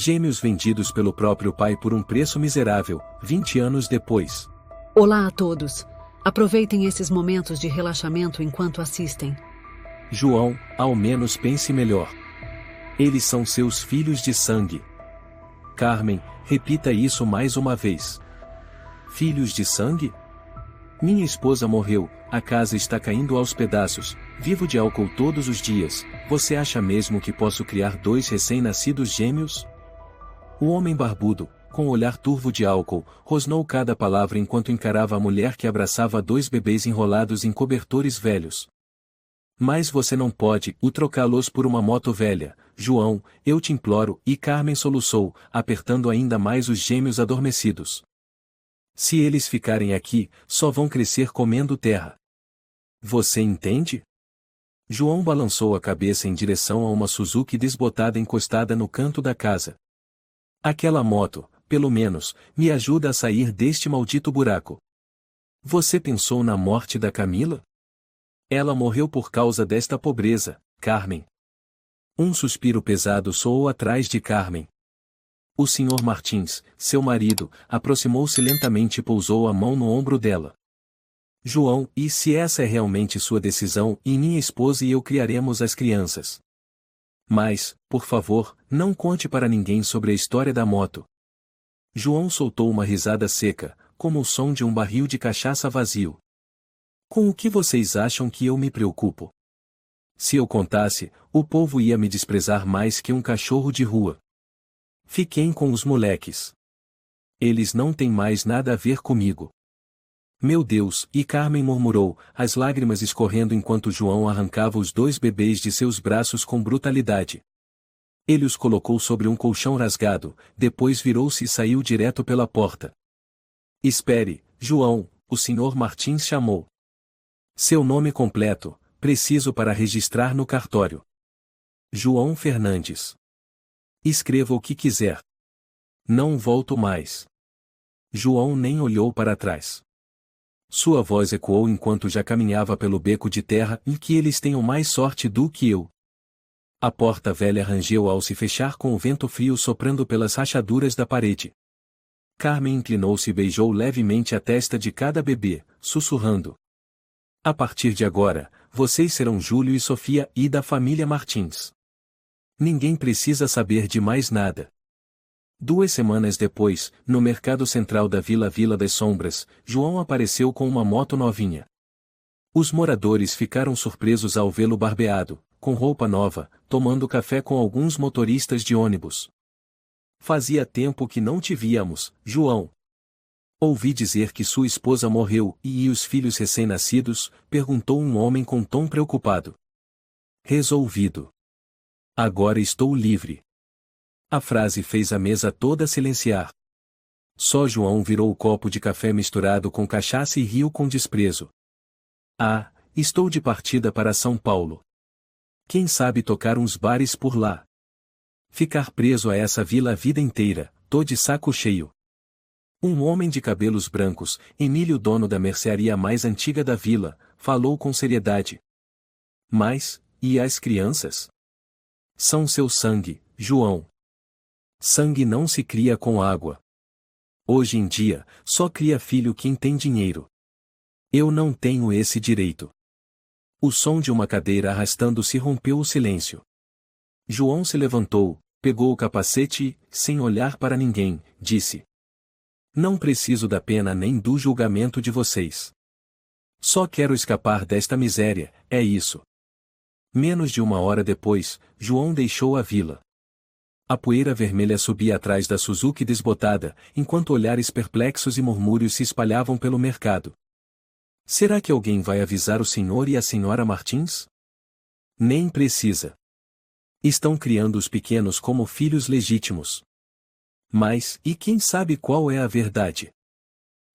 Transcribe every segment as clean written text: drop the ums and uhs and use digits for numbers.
Gêmeos vendidos pelo próprio pai por um preço miserável, 20 anos depois. Olá a todos. Aproveitem esses momentos de relaxamento enquanto assistem. João, ao menos pense melhor. Eles são seus filhos de sangue. Carmen, repita isso mais uma vez. Filhos de sangue? Minha esposa morreu, a casa está caindo aos pedaços, vivo de álcool todos os dias. Você acha mesmo que posso criar 2 recém-nascidos gêmeos? O homem barbudo, com o olhar turvo de álcool, rosnou cada palavra enquanto encarava a mulher que abraçava 2 bebês enrolados em cobertores velhos. Mas você não pode trocá-los por uma moto velha, João, eu te imploro, e Carmen soluçou, apertando ainda mais os gêmeos adormecidos. Se eles ficarem aqui, só vão crescer comendo terra. Você entende? João balançou a cabeça em direção a uma Suzuki desbotada encostada no canto da casa. Aquela moto, pelo menos, me ajuda a sair deste maldito buraco. Você pensou na morte da Camila? Ela morreu por causa desta pobreza, Carmen. Um suspiro pesado soou atrás de Carmen. O Sr. Martins, seu marido, aproximou-se lentamente e pousou a mão no ombro dela. João, e se essa é realmente sua decisão, e minha esposa e eu criaremos as crianças. Mas, por favor, não conte para ninguém sobre a história da moto. João soltou uma risada seca, como o som de um barril de cachaça vazio. Com o que vocês acham que eu me preocupo? Se eu contasse, o povo ia me desprezar mais que um cachorro de rua. Fiquem com os moleques. Eles não têm mais nada a ver comigo. Meu Deus, e Carmen murmurou, as lágrimas escorrendo enquanto João arrancava os 2 bebês de seus braços com brutalidade. Ele os colocou sobre um colchão rasgado, depois virou-se e saiu direto pela porta. Espere, João, o Sr. Martins chamou. Seu nome completo, preciso para registrar no cartório. João Fernandes. Escreva o que quiser. Não volto mais. João nem olhou para trás. Sua voz ecoou enquanto já caminhava pelo beco de terra e que eles tenham mais sorte do que eu. A porta velha rangeu ao se fechar com o vento frio soprando pelas rachaduras da parede. Carmen inclinou-se e beijou levemente a testa de cada bebê, sussurrando. A partir de agora, vocês serão Júlio e Sofia e da família Martins. Ninguém precisa saber de mais nada. 2 semanas depois, no mercado central da Vila das Sombras, João apareceu com uma moto novinha. Os moradores ficaram surpresos ao vê-lo barbeado, com roupa nova, tomando café com alguns motoristas de ônibus. Fazia tempo que não te víamos, João. Ouvi dizer que sua esposa morreu e os filhos recém-nascidos? Perguntou um homem com tom preocupado. Resolvido. Agora estou livre. A frase fez a mesa toda silenciar. Só João virou o copo de café misturado com cachaça e riu com desprezo. Ah, estou de partida para São Paulo. Quem sabe tocar uns bares por lá. Ficar preso a essa vila a vida inteira, tô de saco cheio. Um homem de cabelos brancos, Emílio, dono da mercearia mais antiga da vila, falou com seriedade. Mas, e as crianças? São seu sangue, João. Sangue não se cria com água. Hoje em dia, só cria filho quem tem dinheiro. Eu não tenho esse direito. O som de uma cadeira arrastando-se rompeu o silêncio. João se levantou, pegou o capacete e, sem olhar para ninguém, disse. Não preciso da pena nem do julgamento de vocês. Só quero escapar desta miséria, é isso. Menos de 1 hora depois, João deixou a vila. A poeira vermelha subia atrás da Suzuki desbotada, enquanto olhares perplexos e murmúrios se espalhavam pelo mercado. Será que alguém vai avisar o senhor e a senhora Martins? Nem precisa. Estão criando os pequenos como filhos legítimos. Mas, e quem sabe qual é a verdade?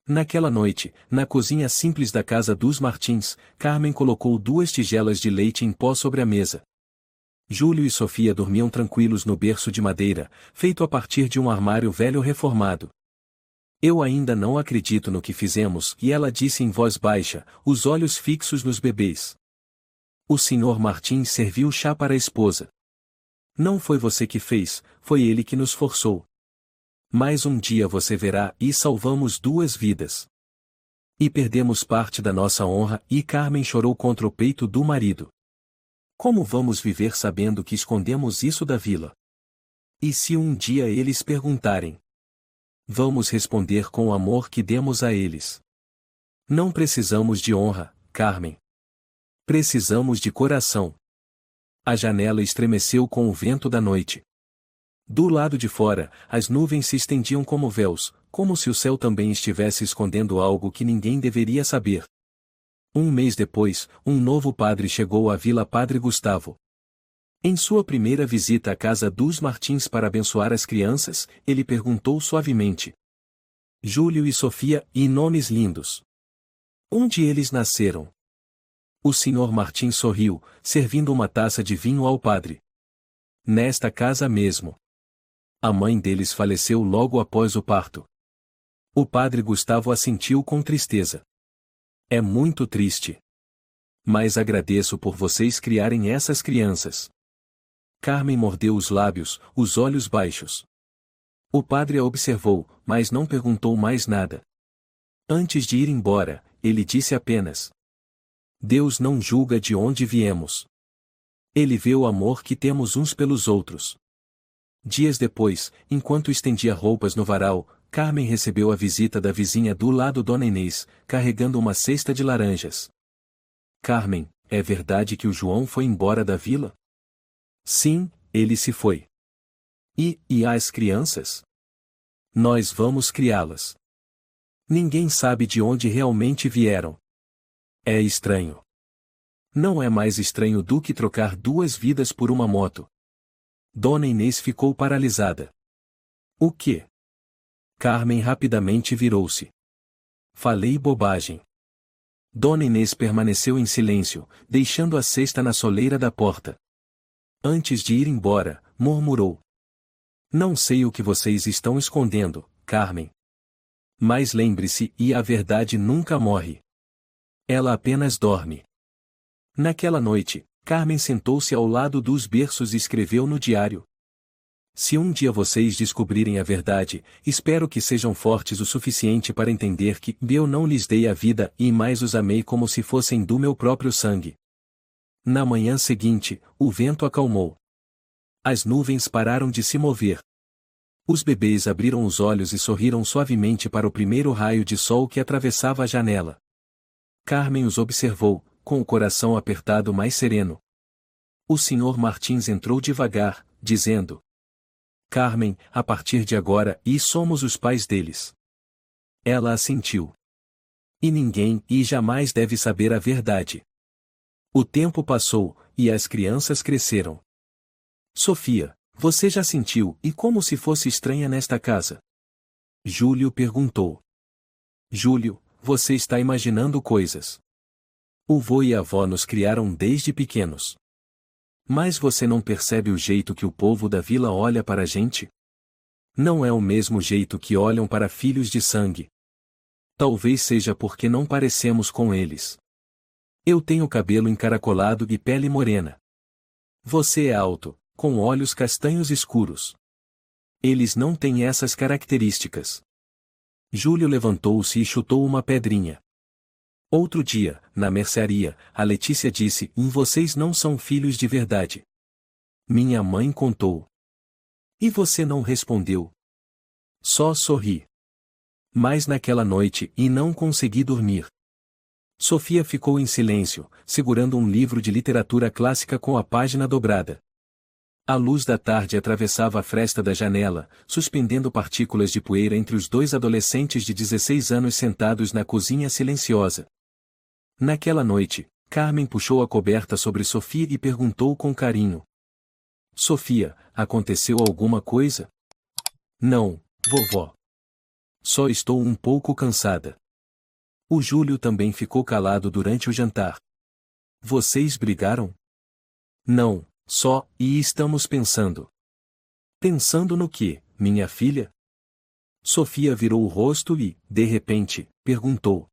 Naquela noite, na cozinha simples da casa dos Martins, Carmen colocou 2 tigelas de leite em pó sobre a mesa. Júlio e Sofia dormiam tranquilos no berço de madeira, feito a partir de um armário velho reformado. Eu ainda não acredito no que fizemos, e ela disse em voz baixa, os olhos fixos nos bebês. O Sr. Martins serviu chá para a esposa. Não foi você que fez, foi ele que nos forçou. Mas um dia você verá e salvamos 2 vidas. E perdemos parte da nossa honra e Carmen chorou contra o peito do marido. Como vamos viver sabendo que escondemos isso da vila? E se um dia eles perguntarem? Vamos responder com o amor que demos a eles. Não precisamos de honra, Carmen. Precisamos de coração. A janela estremeceu com o vento da noite. Do lado de fora, as nuvens se estendiam como véus, como se o céu também estivesse escondendo algo que ninguém deveria saber. Um mês depois, um novo padre chegou à Vila Padre Gustavo. Em sua primeira visita à casa dos Martins para abençoar as crianças, ele perguntou suavemente: Júlio e Sofia, e nomes lindos. Onde eles nasceram? O Sr. Martins sorriu, servindo uma taça de vinho ao padre. Nesta casa mesmo. A mãe deles faleceu logo após o parto. O padre Gustavo assentiu com tristeza. É muito triste. Mas agradeço por vocês criarem essas crianças. Carmen mordeu os lábios, os olhos baixos. O padre a observou, mas não perguntou mais nada. Antes de ir embora, ele disse apenas: Deus não julga de onde viemos. Ele vê o amor que temos uns pelos outros. Dias depois, enquanto estendia roupas no varal, Carmen recebeu a visita da vizinha do lado, Dona Inês, carregando uma cesta de laranjas. Carmen, é verdade que o João foi embora da vila? Sim, ele se foi. E as crianças? Nós vamos criá-las. Ninguém sabe de onde realmente vieram. É estranho. Não é mais estranho do que trocar 2 vidas por uma moto. Dona Inês ficou paralisada. O quê? Carmen rapidamente virou-se. Falei bobagem. Dona Inês permaneceu em silêncio, deixando a cesta na soleira da porta. Antes de ir embora, murmurou: Não sei o que vocês estão escondendo, Carmen. Mas lembre-se, e a verdade nunca morre. Ela apenas dorme. Naquela noite, Carmen sentou-se ao lado dos berços e escreveu no diário: Se um dia vocês descobrirem a verdade, espero que sejam fortes o suficiente para entender que eu não lhes dei a vida e mais os amei como se fossem do meu próprio sangue. Na manhã seguinte, o vento acalmou. As nuvens pararam de se mover. Os bebês abriram os olhos e sorriram suavemente para o primeiro raio de sol que atravessava a janela. Carmen os observou, com o coração apertado mais sereno. O Sr. Martins entrou devagar, dizendo: Carmen, a partir de agora, somos os pais deles. Ela assentiu. E ninguém, jamais deve saber a verdade. O tempo passou, e as crianças cresceram. Sofia, você já sentiu, e como se fosse estranha nesta casa? Júlio perguntou. Júlio, você está imaginando coisas. O vô e a avó nos criaram desde pequenos. Mas você não percebe o jeito que o povo da vila olha para a gente? Não é o mesmo jeito que olham para filhos de sangue. Talvez seja porque não parecemos com eles. Eu tenho cabelo encaracolado e pele morena. Você é alto, com olhos castanhos escuros. Eles não têm essas características. Júlio levantou-se e chutou uma pedrinha. Outro dia, na mercearia, a Letícia disse: Vocês não são filhos de verdade. Minha mãe contou. E você não respondeu? Só sorri. Mas naquela noite, não consegui dormir. Sofia ficou em silêncio, segurando um livro de literatura clássica com a página dobrada. A luz da tarde atravessava a fresta da janela, suspendendo partículas de poeira entre os 2 adolescentes de 16 anos sentados na cozinha silenciosa. Naquela noite, Carmen puxou a coberta sobre Sofia e perguntou com carinho: Sofia, aconteceu alguma coisa? Não, vovó. Só estou um pouco cansada. O Júlio também ficou calado durante o jantar. Vocês brigaram? Não, só, estamos pensando. Pensando no quê, minha filha? Sofia virou o rosto e, de repente, perguntou: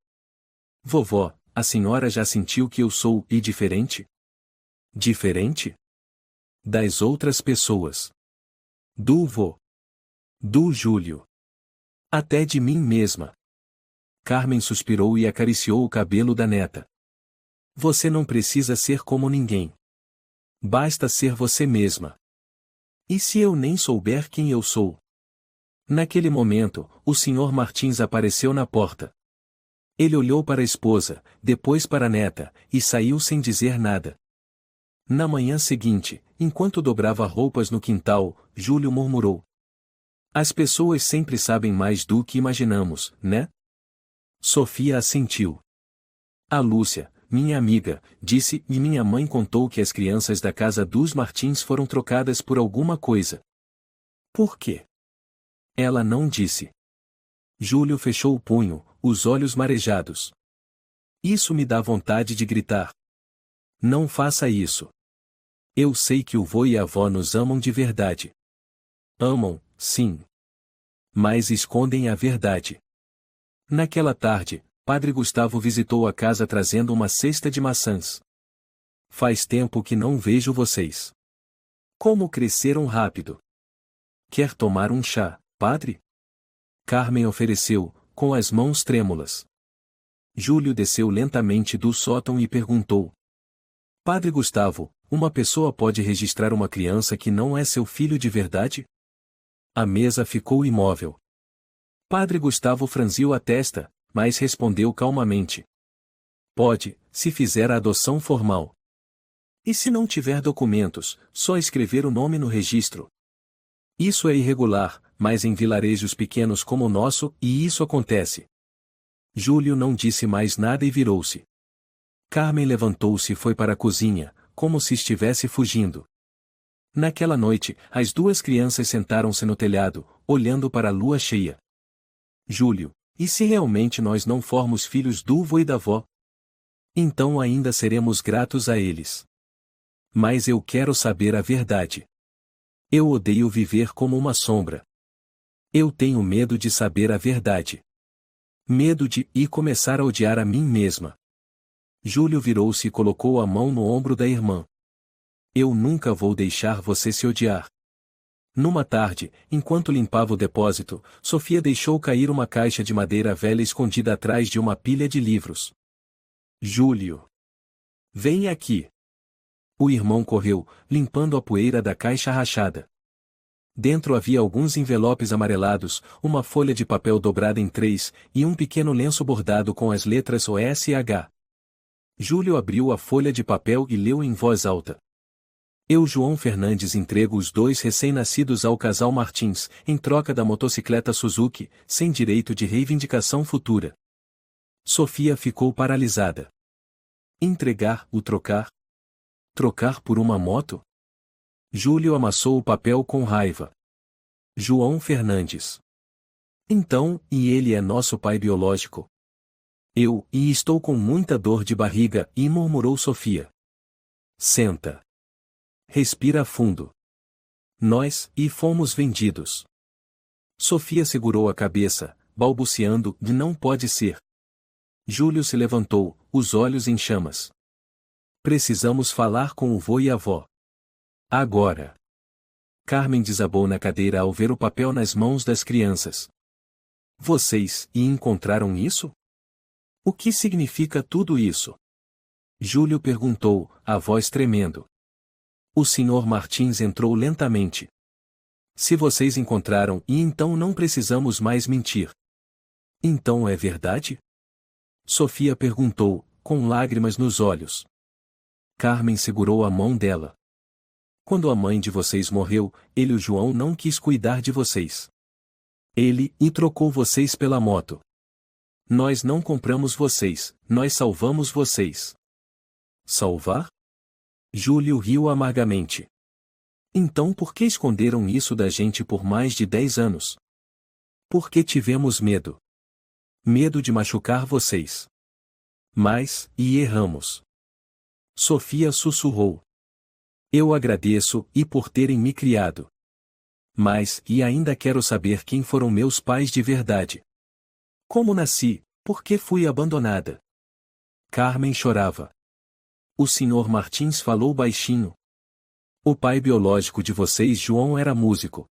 Vovó, a senhora já sentiu que eu sou diferente? Diferente? Das outras pessoas. Do vô. Do Júlio. Até de mim mesma. Carmen suspirou e acariciou o cabelo da neta. Você não precisa ser como ninguém. Basta ser você mesma. E se eu nem souber quem eu sou? Naquele momento, o Sr. Martins apareceu na porta. Ele olhou para a esposa, depois para a neta, e saiu sem dizer nada. Na manhã seguinte, enquanto dobrava roupas no quintal, Júlio murmurou. As pessoas sempre sabem mais do que imaginamos, né? Sofia assentiu. A Lúcia, minha amiga, disse e minha mãe contou que as crianças da casa dos Martins foram trocadas por alguma coisa. Por quê? Ela não disse. Júlio fechou o punho, os olhos marejados. Isso me dá vontade de gritar. Não faça isso. Eu sei que o vô e a avó nos amam de verdade. Amam, sim. Mas escondem a verdade. Naquela tarde, Padre Gustavo visitou a casa trazendo uma cesta de maçãs. Faz tempo que não vejo vocês. Como cresceram rápido. Quer tomar um chá, padre? Carmen ofereceu, com as mãos trêmulas. Júlio desceu lentamente do sótão e perguntou. Padre Gustavo, uma pessoa pode registrar uma criança que não é seu filho de verdade? A mesa ficou imóvel. Padre Gustavo franziu a testa, mas respondeu calmamente. Pode, se fizer a adoção formal. E se não tiver documentos, só escrever o nome no registro. Isso é irregular, mas em vilarejos pequenos como o nosso, e isso acontece. Júlio não disse mais nada e virou-se. Carmen levantou-se e foi para a cozinha, como se estivesse fugindo. Naquela noite, as duas crianças sentaram-se no telhado, olhando para a lua cheia. Júlio, e se realmente nós não formos filhos do vô e da vó? Então ainda seremos gratos a eles. Mas eu quero saber a verdade. Eu odeio viver como uma sombra. Eu tenho medo de saber a verdade. Medo de começar a odiar a mim mesma. Júlio virou-se e colocou a mão no ombro da irmã. Eu nunca vou deixar você se odiar. Numa tarde, enquanto limpava o depósito, Sofia deixou cair uma caixa de madeira velha escondida atrás de uma pilha de livros. Júlio. Vem aqui. O irmão correu, limpando a poeira da caixa rachada. Dentro havia alguns envelopes amarelados, uma folha de papel dobrada em 3, e um pequeno lenço bordado com as letras OS e H. Júlio abriu a folha de papel e leu em voz alta. Eu, João Fernandes, entrego os 2 recém-nascidos ao casal Martins, em troca da motocicleta Suzuki, sem direito de reivindicação futura. Sofia ficou paralisada. Entregar, o trocar? Trocar por uma moto? Júlio amassou o papel com raiva. João Fernandes. Então, e ele é nosso pai biológico? Estou com muita dor de barriga, e murmurou Sofia. Senta. Respira fundo. Nós, fomos vendidos. Sofia segurou a cabeça, balbuciando, não pode ser. Júlio se levantou, os olhos em chamas. Precisamos falar com o vô e a avó. Agora. Carmen desabou na cadeira ao ver o papel nas mãos das crianças. Vocês, encontraram isso? O que significa tudo isso? Júlio perguntou, a voz tremendo. O Sr. Martins entrou lentamente. Se vocês encontraram, então não precisamos mais mentir. Então é verdade? Sofia perguntou, com lágrimas nos olhos. Carmen segurou a mão dela. Quando a mãe de vocês morreu, o João não quis cuidar de vocês. Ele trocou vocês pela moto. Nós não compramos vocês, nós salvamos vocês. Salvar? Júlio riu amargamente. Então por que esconderam isso da gente por mais de 10 anos? Porque tivemos medo. Medo de machucar vocês. Mas, erramos. Sofia sussurrou. Eu agradeço, por terem me criado. Mas, ainda quero saber quem foram meus pais de verdade. Como nasci, por que fui abandonada? Carmen chorava. O Sr. Martins falou baixinho. O pai biológico de vocês, João, era músico.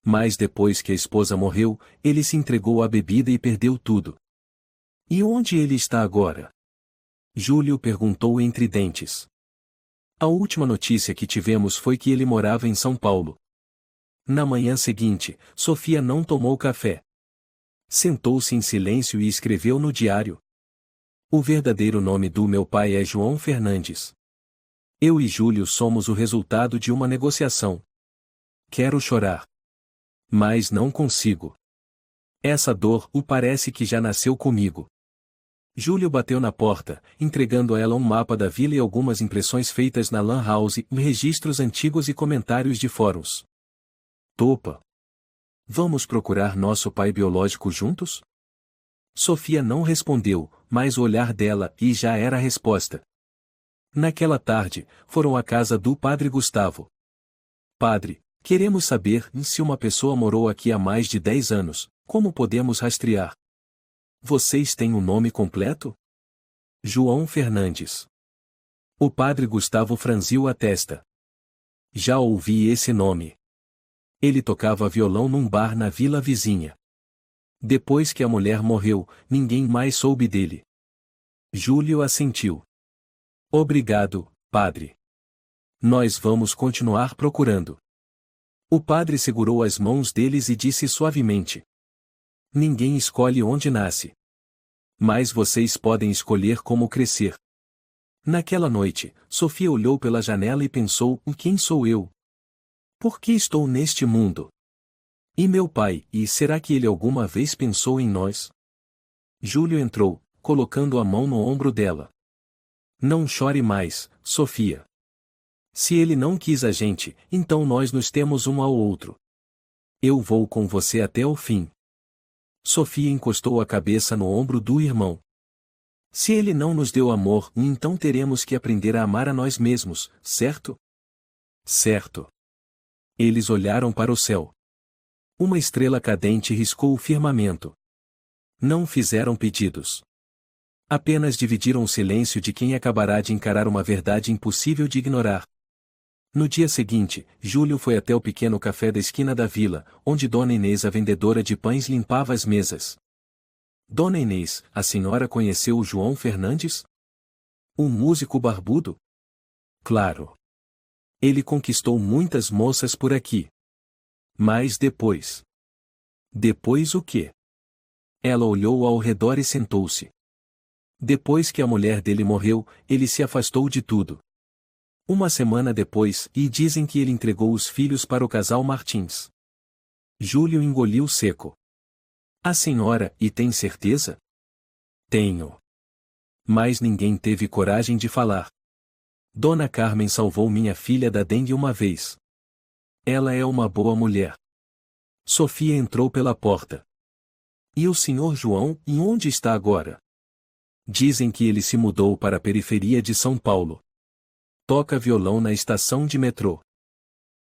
Mas depois que a esposa morreu, ele se entregou à bebida e perdeu tudo. E onde ele está agora? Júlio perguntou entre dentes. A última notícia que tivemos foi que ele morava em São Paulo. Na manhã seguinte, Sofia não tomou café. Sentou-se em silêncio e escreveu no diário. O verdadeiro nome do meu pai é João Fernandes. Eu e Júlio somos o resultado de uma negociação. Quero chorar. Mas não consigo. Essa dor parece que já nasceu comigo. Júlio bateu na porta, entregando a ela um mapa da vila e algumas impressões feitas na Lan House, registros antigos e comentários de fóruns. Topa. Vamos procurar nosso pai biológico juntos? Sofia não respondeu, mas o olhar dela já era a resposta. Naquela tarde, foram à casa do padre Gustavo. Padre, queremos saber se uma pessoa morou aqui há mais de 10 anos, como podemos rastrear? Vocês têm um nome completo? João Fernandes. O padre Gustavo franziu a testa. Já ouvi esse nome. Ele tocava violão num bar na vila vizinha. Depois que a mulher morreu, ninguém mais soube dele. Júlio assentiu. Obrigado, padre. Nós vamos continuar procurando. O padre segurou as mãos deles e disse suavemente: Ninguém escolhe onde nasce. Mas vocês podem escolher como crescer. Naquela noite, Sofia olhou pela janela e pensou: quem sou eu? Por que estou neste mundo? E meu pai, será que ele alguma vez pensou em nós? Júlio entrou, colocando a mão no ombro dela. Não chore mais, Sofia. Se ele não quis a gente, então nós nos temos um ao outro. Eu vou com você até o fim. Sofia encostou a cabeça no ombro do irmão. Se ele não nos deu amor, então teremos que aprender a amar a nós mesmos, certo? Certo. Eles olharam para o céu. Uma estrela cadente riscou o firmamento. Não fizeram pedidos. Apenas dividiram o silêncio de quem acabará de encarar uma verdade impossível de ignorar. No dia seguinte, Júlio foi até o pequeno café da esquina da vila, onde Dona Inês, a vendedora de pães, limpava as mesas. Dona Inês, a senhora conheceu o João Fernandes? Um músico barbudo? Claro. Ele conquistou muitas moças por aqui. Mas depois. Depois o quê? Ela olhou ao redor e sentou-se. Depois que a mulher dele morreu, ele se afastou de tudo. Uma semana depois, dizem que ele entregou os filhos para o casal Martins. Júlio engoliu seco. A senhora, tem certeza? Tenho. Mas ninguém teve coragem de falar. Dona Carmen salvou minha filha da dengue uma vez. Ela é uma boa mulher. Sofia entrou pela porta. E o senhor João, onde está agora? Dizem que ele se mudou para a periferia de São Paulo. Toca violão na estação de metrô.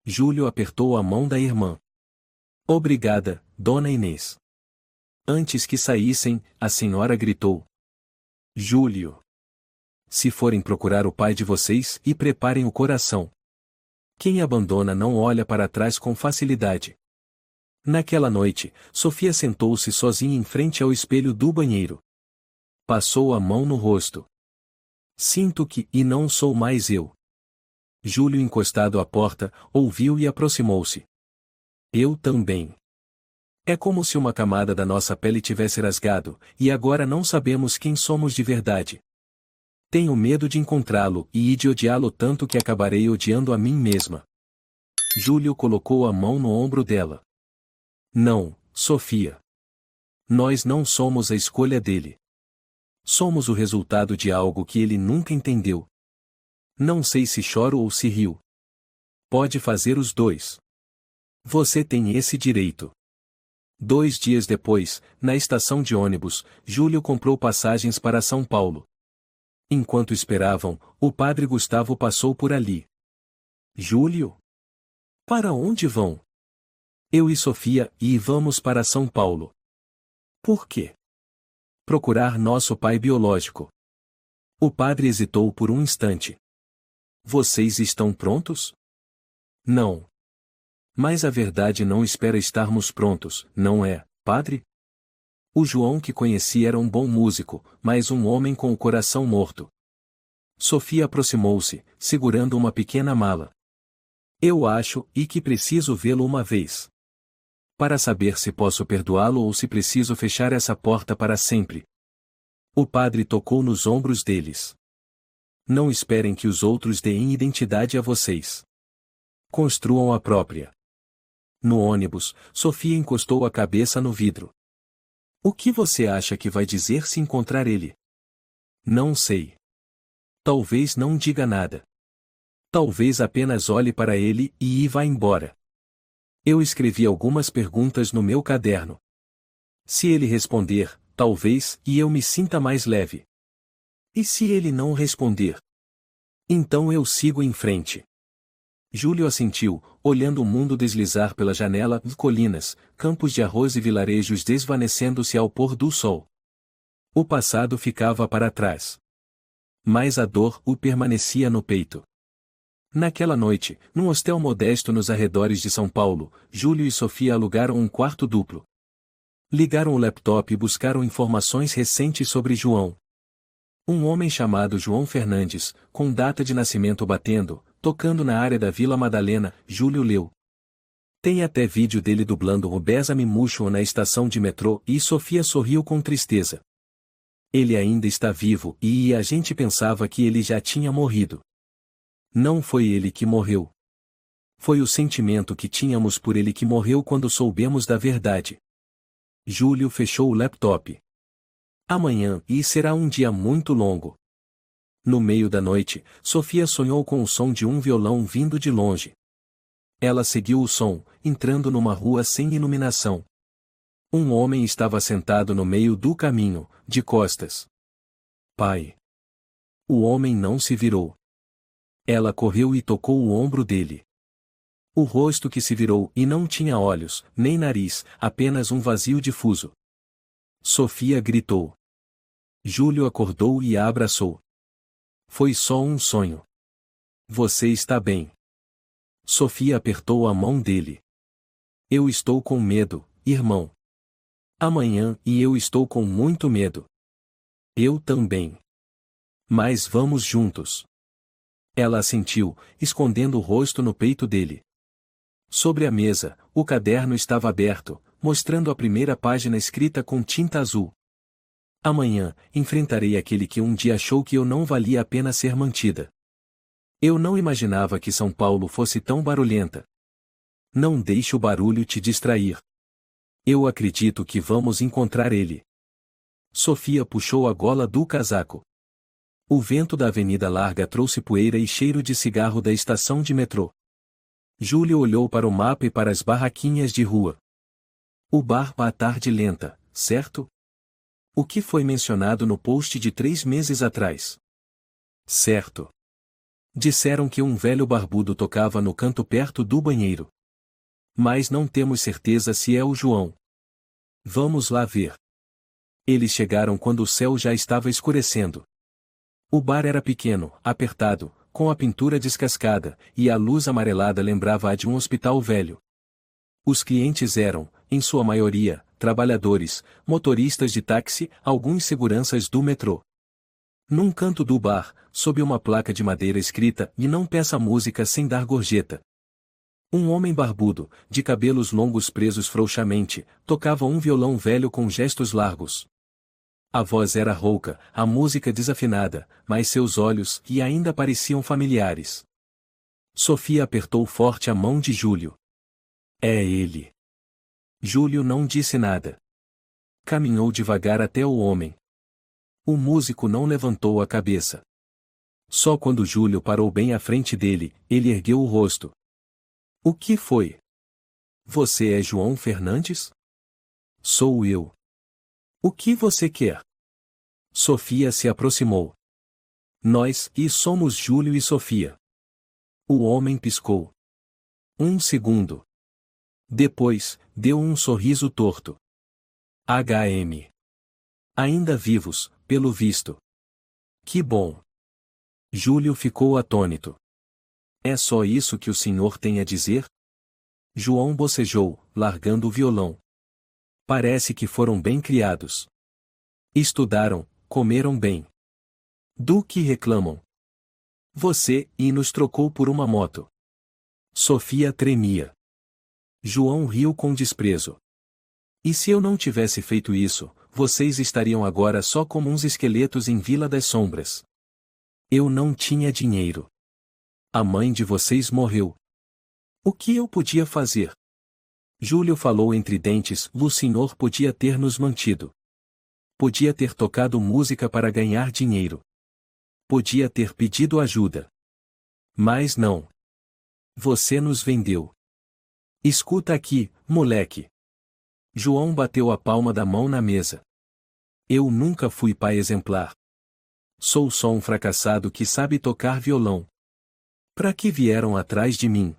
Júlio apertou a mão da irmã. Obrigada, Dona Inês. Antes que saíssem, a senhora gritou. Júlio. Se forem procurar o pai de vocês, preparem o coração. Quem abandona não olha para trás com facilidade. Naquela noite, Sofia sentou-se sozinha em frente ao espelho do banheiro. Passou a mão no rosto. Sinto que, não sou mais eu. Júlio, encostado à porta, ouviu e aproximou-se. Eu também. É como se uma camada da nossa pele tivesse rasgado, e agora não sabemos quem somos de verdade. Tenho medo de encontrá-lo e de odiá-lo tanto que acabarei odiando a mim mesma. Júlio colocou a mão no ombro dela. Não, Sofia. Nós não somos a escolha dele. Somos o resultado de algo que ele nunca entendeu. Não sei se choro ou se rio. Pode fazer os dois. Você tem esse direito. 2 dias depois, na estação de ônibus, Júlio comprou passagens para São Paulo. Enquanto esperavam, o padre Gustavo passou por ali. Júlio? Para onde vão? Eu e Sofia, vamos para São Paulo. Por quê? Procurar nosso pai biológico. O padre hesitou por um instante. Vocês estão prontos? Não. Mas a verdade não espera estarmos prontos, não é, padre? O João que conheci era um bom músico, mas um homem com o coração morto. Sofia aproximou-se, segurando uma pequena mala. Eu acho que preciso vê-lo uma vez. Para saber se posso perdoá-lo ou se preciso fechar essa porta para sempre. O padre tocou nos ombros deles. Não esperem que os outros deem identidade a vocês. Construam a própria. No ônibus, Sofia encostou a cabeça no vidro. O que você acha que vai dizer se encontrar ele? Não sei. Talvez não diga nada. Talvez apenas olhe para ele e vá embora. Eu escrevi algumas perguntas no meu caderno. Se ele responder, talvez, eu me sinta mais leve. E se ele não responder? Então eu sigo em frente. Júlio assentiu, olhando o mundo deslizar pela janela, colinas, campos de arroz e vilarejos desvanecendo-se ao pôr do sol. O passado ficava para trás. Mas a dor o permanecia no peito. Naquela noite, num hostel modesto nos arredores de São Paulo, Júlio e Sofia alugaram um quarto duplo. Ligaram o laptop e buscaram informações recentes sobre João. Um homem chamado João Fernandes, com data de nascimento batendo, tocando na área da Vila Madalena, Júlio leu. Tem até vídeo dele dublando o Bésame Murcho na estação de metrô e Sofia sorriu com tristeza. Ele ainda está vivo e a gente pensava que ele já tinha morrido. Não foi ele que morreu. Foi o sentimento que tínhamos por ele que morreu quando soubemos da verdade. Júlio fechou o laptop. Amanhã será um dia muito longo. No meio da noite, Sofia sonhou com o som de um violão vindo de longe. Ela seguiu o som, entrando numa rua sem iluminação. Um homem estava sentado no meio do caminho, de costas. Pai! O homem não se virou. Ela correu e tocou o ombro dele. O rosto que se virou e não tinha olhos, nem nariz, apenas um vazio difuso. Sofia gritou. Júlio acordou e a abraçou. Foi só um sonho. Você está bem. Sofia apertou a mão dele. Eu estou com medo, irmão. Amanhã eu estou com muito medo. Eu também. Mas vamos juntos. Ela assentiu, escondendo o rosto no peito dele. Sobre a mesa, o caderno estava aberto, mostrando a primeira página escrita com tinta azul. Amanhã, enfrentarei aquele que um dia achou que eu não valia a pena ser mantida. Eu não imaginava que São Paulo fosse tão barulhenta. Não deixe o barulho te distrair. Eu acredito que vamos encontrar ele. Sofia puxou a gola do casaco. O vento da avenida larga trouxe poeira e cheiro de cigarro da estação de metrô. Júlio olhou para o mapa e para as barraquinhas de rua. O bar à tarde lenta, certo? O que foi mencionado no post de 3 meses atrás? Certo. Disseram que um velho barbudo tocava no canto perto do banheiro. Mas não temos certeza se é o João. Vamos lá ver. Eles chegaram quando o céu já estava escurecendo. O bar era pequeno, apertado, com a pintura descascada, e a luz amarelada lembrava a de um hospital velho. Os clientes eram, em sua maioria, trabalhadores, motoristas de táxi, alguns seguranças do metrô. Num canto do bar, sob uma placa de madeira escrita "E não peça música sem dar gorjeta", um homem barbudo, de cabelos longos presos frouxamente, tocava um violão velho com gestos largos. A voz era rouca, a música desafinada, mas seus olhos ainda pareciam familiares. Sofia apertou forte a mão de Júlio. É ele. Júlio não disse nada. Caminhou devagar até o homem. O músico não levantou a cabeça. Só quando Júlio parou bem à frente dele, ele ergueu o rosto. O que foi? Você é João Fernandes? Sou eu. O que você quer? Sofia se aproximou. Nós somos Júlio e Sofia. O homem piscou. Um segundo. Depois, deu um sorriso torto. HM. Ainda vivos, pelo visto. Que bom. Júlio ficou atônito. É só isso que o senhor tem a dizer? João bocejou, largando o violão. Parece que foram bem criados. Estudaram, comeram bem. Do que reclamam? Você, e nos trocou por uma moto. Sofia tremia. João riu com desprezo. E se eu não tivesse feito isso, vocês estariam agora só como uns esqueletos em Vila das Sombras. Eu não tinha dinheiro. A mãe de vocês morreu. O que eu podia fazer? Júlio falou entre dentes: o senhor podia ter nos mantido. Podia ter tocado música para ganhar dinheiro. Podia ter pedido ajuda. Mas não. Você nos vendeu. Escuta aqui, moleque. João bateu a palma da mão na mesa. Eu nunca fui pai exemplar. Sou só um fracassado que sabe tocar violão. Pra que vieram atrás de mim?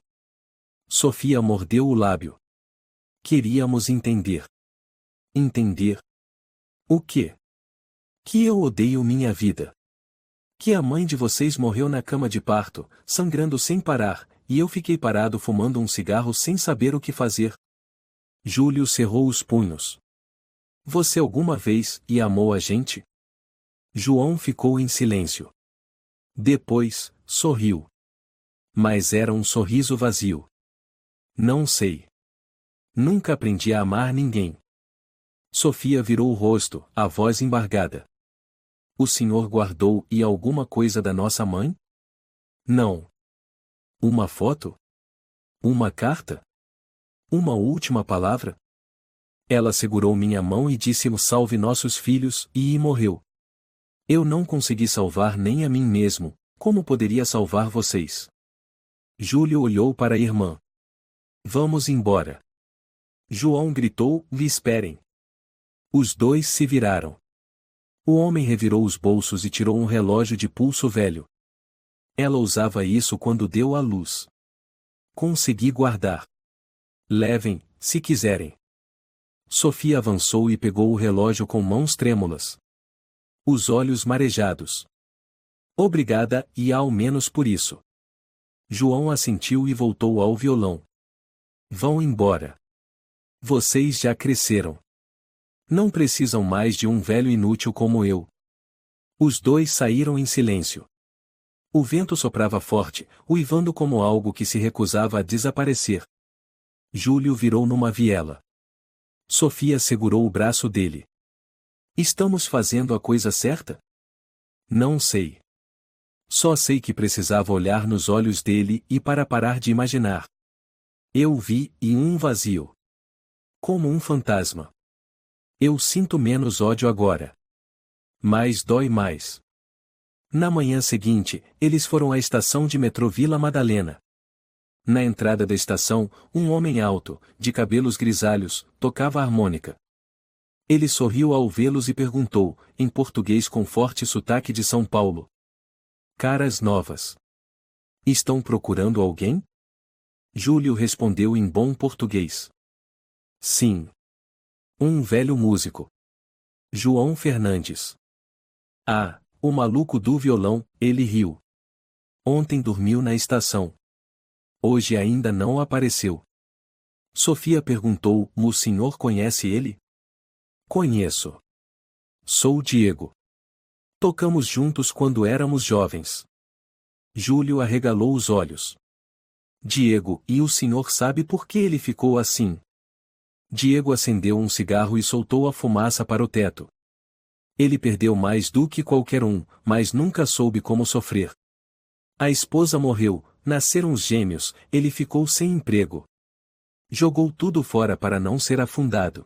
Sofia mordeu o lábio. Queríamos entender. Entender? O quê? Que eu odeio minha vida. Que a mãe de vocês morreu na cama de parto, sangrando sem parar, e eu fiquei parado fumando um cigarro sem saber o que fazer. Júlio cerrou os punhos. Você alguma vez amou a gente? João ficou em silêncio. Depois, sorriu. Mas era um sorriso vazio. Não sei. Nunca aprendi a amar ninguém. Sofia virou o rosto, a voz embargada. O senhor guardou alguma coisa da nossa mãe? Não. Uma foto? Uma carta? Uma última palavra? Ela segurou minha mão e disse: salve nossos filhos, e morreu. Eu não consegui salvar nem a mim mesmo, como poderia salvar vocês? Júlio olhou para a irmã. Vamos embora. João gritou: me esperem. Os dois se viraram. O homem revirou os bolsos e tirou um relógio de pulso velho. Ela usava isso quando deu à luz. Consegui guardar. Levem, se quiserem. Sofia avançou e pegou o relógio com mãos trêmulas. Os olhos marejados. Obrigada, e ao menos por isso. João assentiu e voltou ao violão. Vão embora. Vocês já cresceram. Não precisam mais de um velho inútil como eu. Os dois saíram em silêncio. O vento soprava forte, uivando como algo que se recusava a desaparecer. Júlio virou numa viela. Sofia segurou o braço dele. Estamos fazendo a coisa certa? Não sei. Só sei que precisava olhar nos olhos dele para parar de imaginar. Eu vi um vazio. Como um fantasma. Eu sinto menos ódio agora. Mas dói mais. Na manhã seguinte, eles foram à estação de metrô Vila Madalena. Na entrada da estação, um homem alto, de cabelos grisalhos, tocava a harmônica. Ele sorriu ao vê-los e perguntou, em português com forte sotaque de São Paulo: Caras novas. Estão procurando alguém? Júlio respondeu em bom português: Sim. Um velho músico. João Fernandes. Ah, o maluco do violão, ele riu. Ontem dormiu na estação. Hoje ainda não apareceu. Sofia perguntou: o senhor conhece ele? Conheço. Sou Diego. Tocamos juntos quando éramos jovens. Júlio arregalou os olhos. Diego, e o senhor sabe por que ele ficou assim? Diego acendeu um cigarro e soltou a fumaça para o teto. Ele perdeu mais do que qualquer um, mas nunca soube como sofrer. A esposa morreu, nasceram os gêmeos, ele ficou sem emprego. Jogou tudo fora para não ser afundado.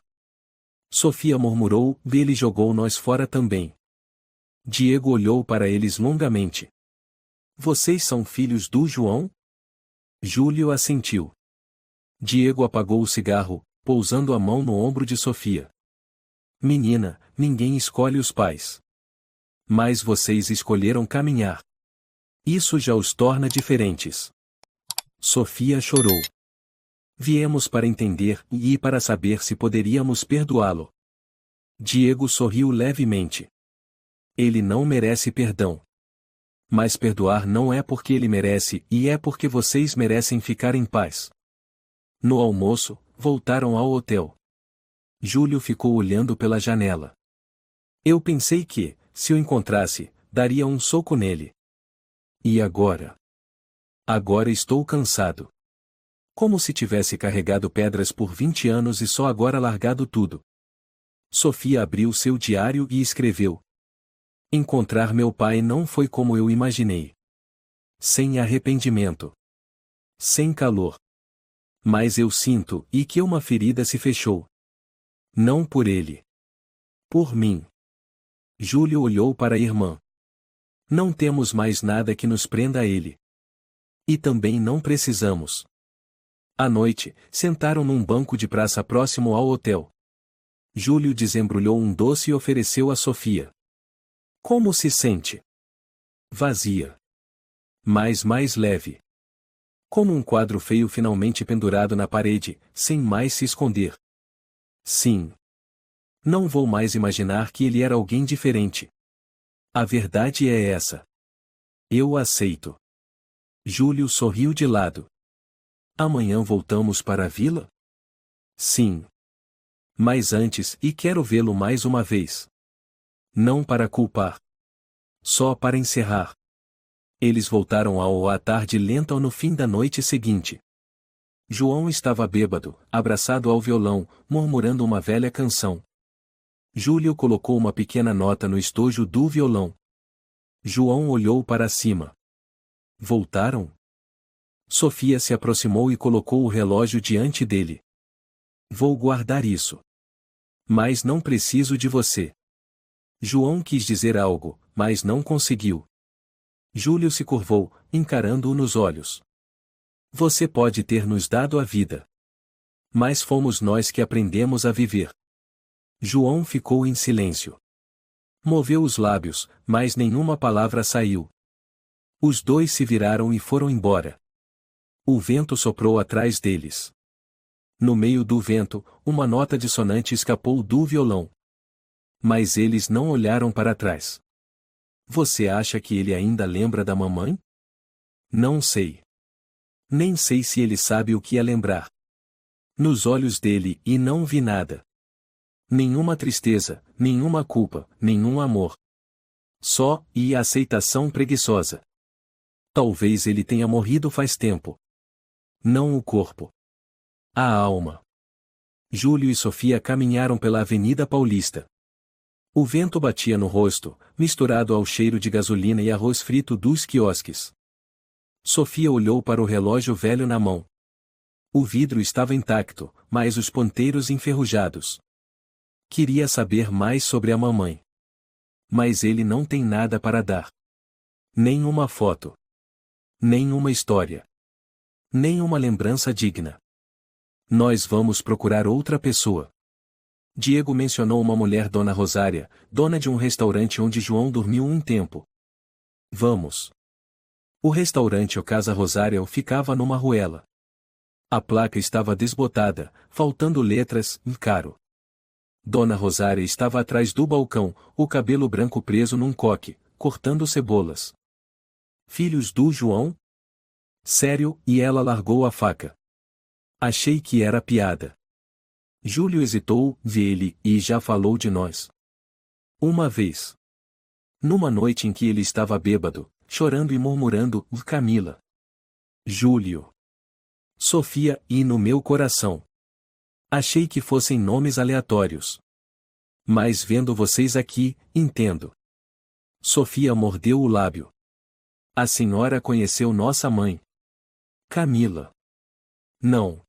Sofia murmurou: ele jogou nós fora também. Diego olhou para eles longamente. Vocês são filhos do João? Júlio assentiu. Diego apagou o cigarro, pousando a mão no ombro de Sofia. Menina, ninguém escolhe os pais. Mas vocês escolheram caminhar. Isso já os torna diferentes. Sofia chorou. Viemos para entender e para saber se poderíamos perdoá-lo. Diego sorriu levemente. Ele não merece perdão. Mas perdoar não é porque ele merece e é porque vocês merecem ficar em paz. No almoço, voltaram ao hotel. Júlio ficou olhando pela janela. Eu pensei que, se o encontrasse, daria um soco nele. E agora? Agora estou cansado. Como se tivesse carregado pedras por 20 anos e só agora largado tudo. Sofia abriu seu diário e escreveu: encontrar meu pai não foi como eu imaginei. Sem arrependimento. Sem calor. Mas eu sinto e que uma ferida se fechou. Não por ele. Por mim. Júlio olhou para a irmã. Não temos mais nada que nos prenda a ele. E também não precisamos. À noite, sentaram num banco de praça próximo ao hotel. Júlio desembrulhou um doce e ofereceu a Sofia. Como se sente? Vazia. Mas mais leve. Como um quadro feio finalmente pendurado na parede, sem mais se esconder. Sim. Não vou mais imaginar que ele era alguém diferente. A verdade é essa. Eu aceito. Júlio sorriu de lado. Amanhã voltamos para a vila? Sim. Mas antes, e quero vê-lo mais uma vez. Não para culpar. Só para encerrar. Eles voltaram à tarde lenta no fim da noite seguinte. João estava bêbado, abraçado ao violão, murmurando uma velha canção. Júlio colocou uma pequena nota no estojo do violão. João olhou para cima. Voltaram? Sofia se aproximou e colocou o relógio diante dele. Vou guardar isso. Mas não preciso de você. João quis dizer algo, mas não conseguiu. Júlio se curvou, encarando-o nos olhos. Você pode ter nos dado a vida. Mas fomos nós que aprendemos a viver. João ficou em silêncio. Moveu os lábios, mas nenhuma palavra saiu. Os dois se viraram e foram embora. O vento soprou atrás deles. No meio do vento, uma nota dissonante escapou do violão. Mas eles não olharam para trás. Você acha que ele ainda lembra da mamãe? Não sei. Nem sei se ele sabe o que é lembrar. Nos olhos dele e não vi nada. Nenhuma tristeza, nenhuma culpa, nenhum amor. Só, e aceitação preguiçosa. Talvez ele tenha morrido faz tempo. Não o corpo. A alma. Júlio e Sofia caminharam pela Avenida Paulista. O vento batia no rosto, misturado ao cheiro de gasolina e arroz frito dos quiosques. Sofia olhou para o relógio velho na mão. O vidro estava intacto, mas os ponteiros enferrujados. Queria saber mais sobre a mamãe. Mas ele não tem nada para dar. Nem uma foto. Nem uma história. Nem uma lembrança digna. Nós vamos procurar outra pessoa. Diego mencionou uma mulher, Dona Rosária, dona de um restaurante onde João dormiu um tempo. Vamos. O restaurante ou Casa Rosária ficava numa ruela. A placa estava desbotada, faltando letras, e caro. Dona Rosária estava atrás do balcão, o cabelo branco preso num coque, cortando cebolas. Filhos do João? Sério, e ela largou a faca. Achei que era piada. Júlio hesitou, vi ele, e já falou de nós. Uma vez. Numa noite em que ele estava bêbado, chorando e murmurando, Camila. Júlio. Sofia, e no meu coração. Achei que fossem nomes aleatórios. Mas vendo vocês aqui, entendo. Sofia mordeu o lábio. A senhora conheceu nossa mãe. Camila. Não.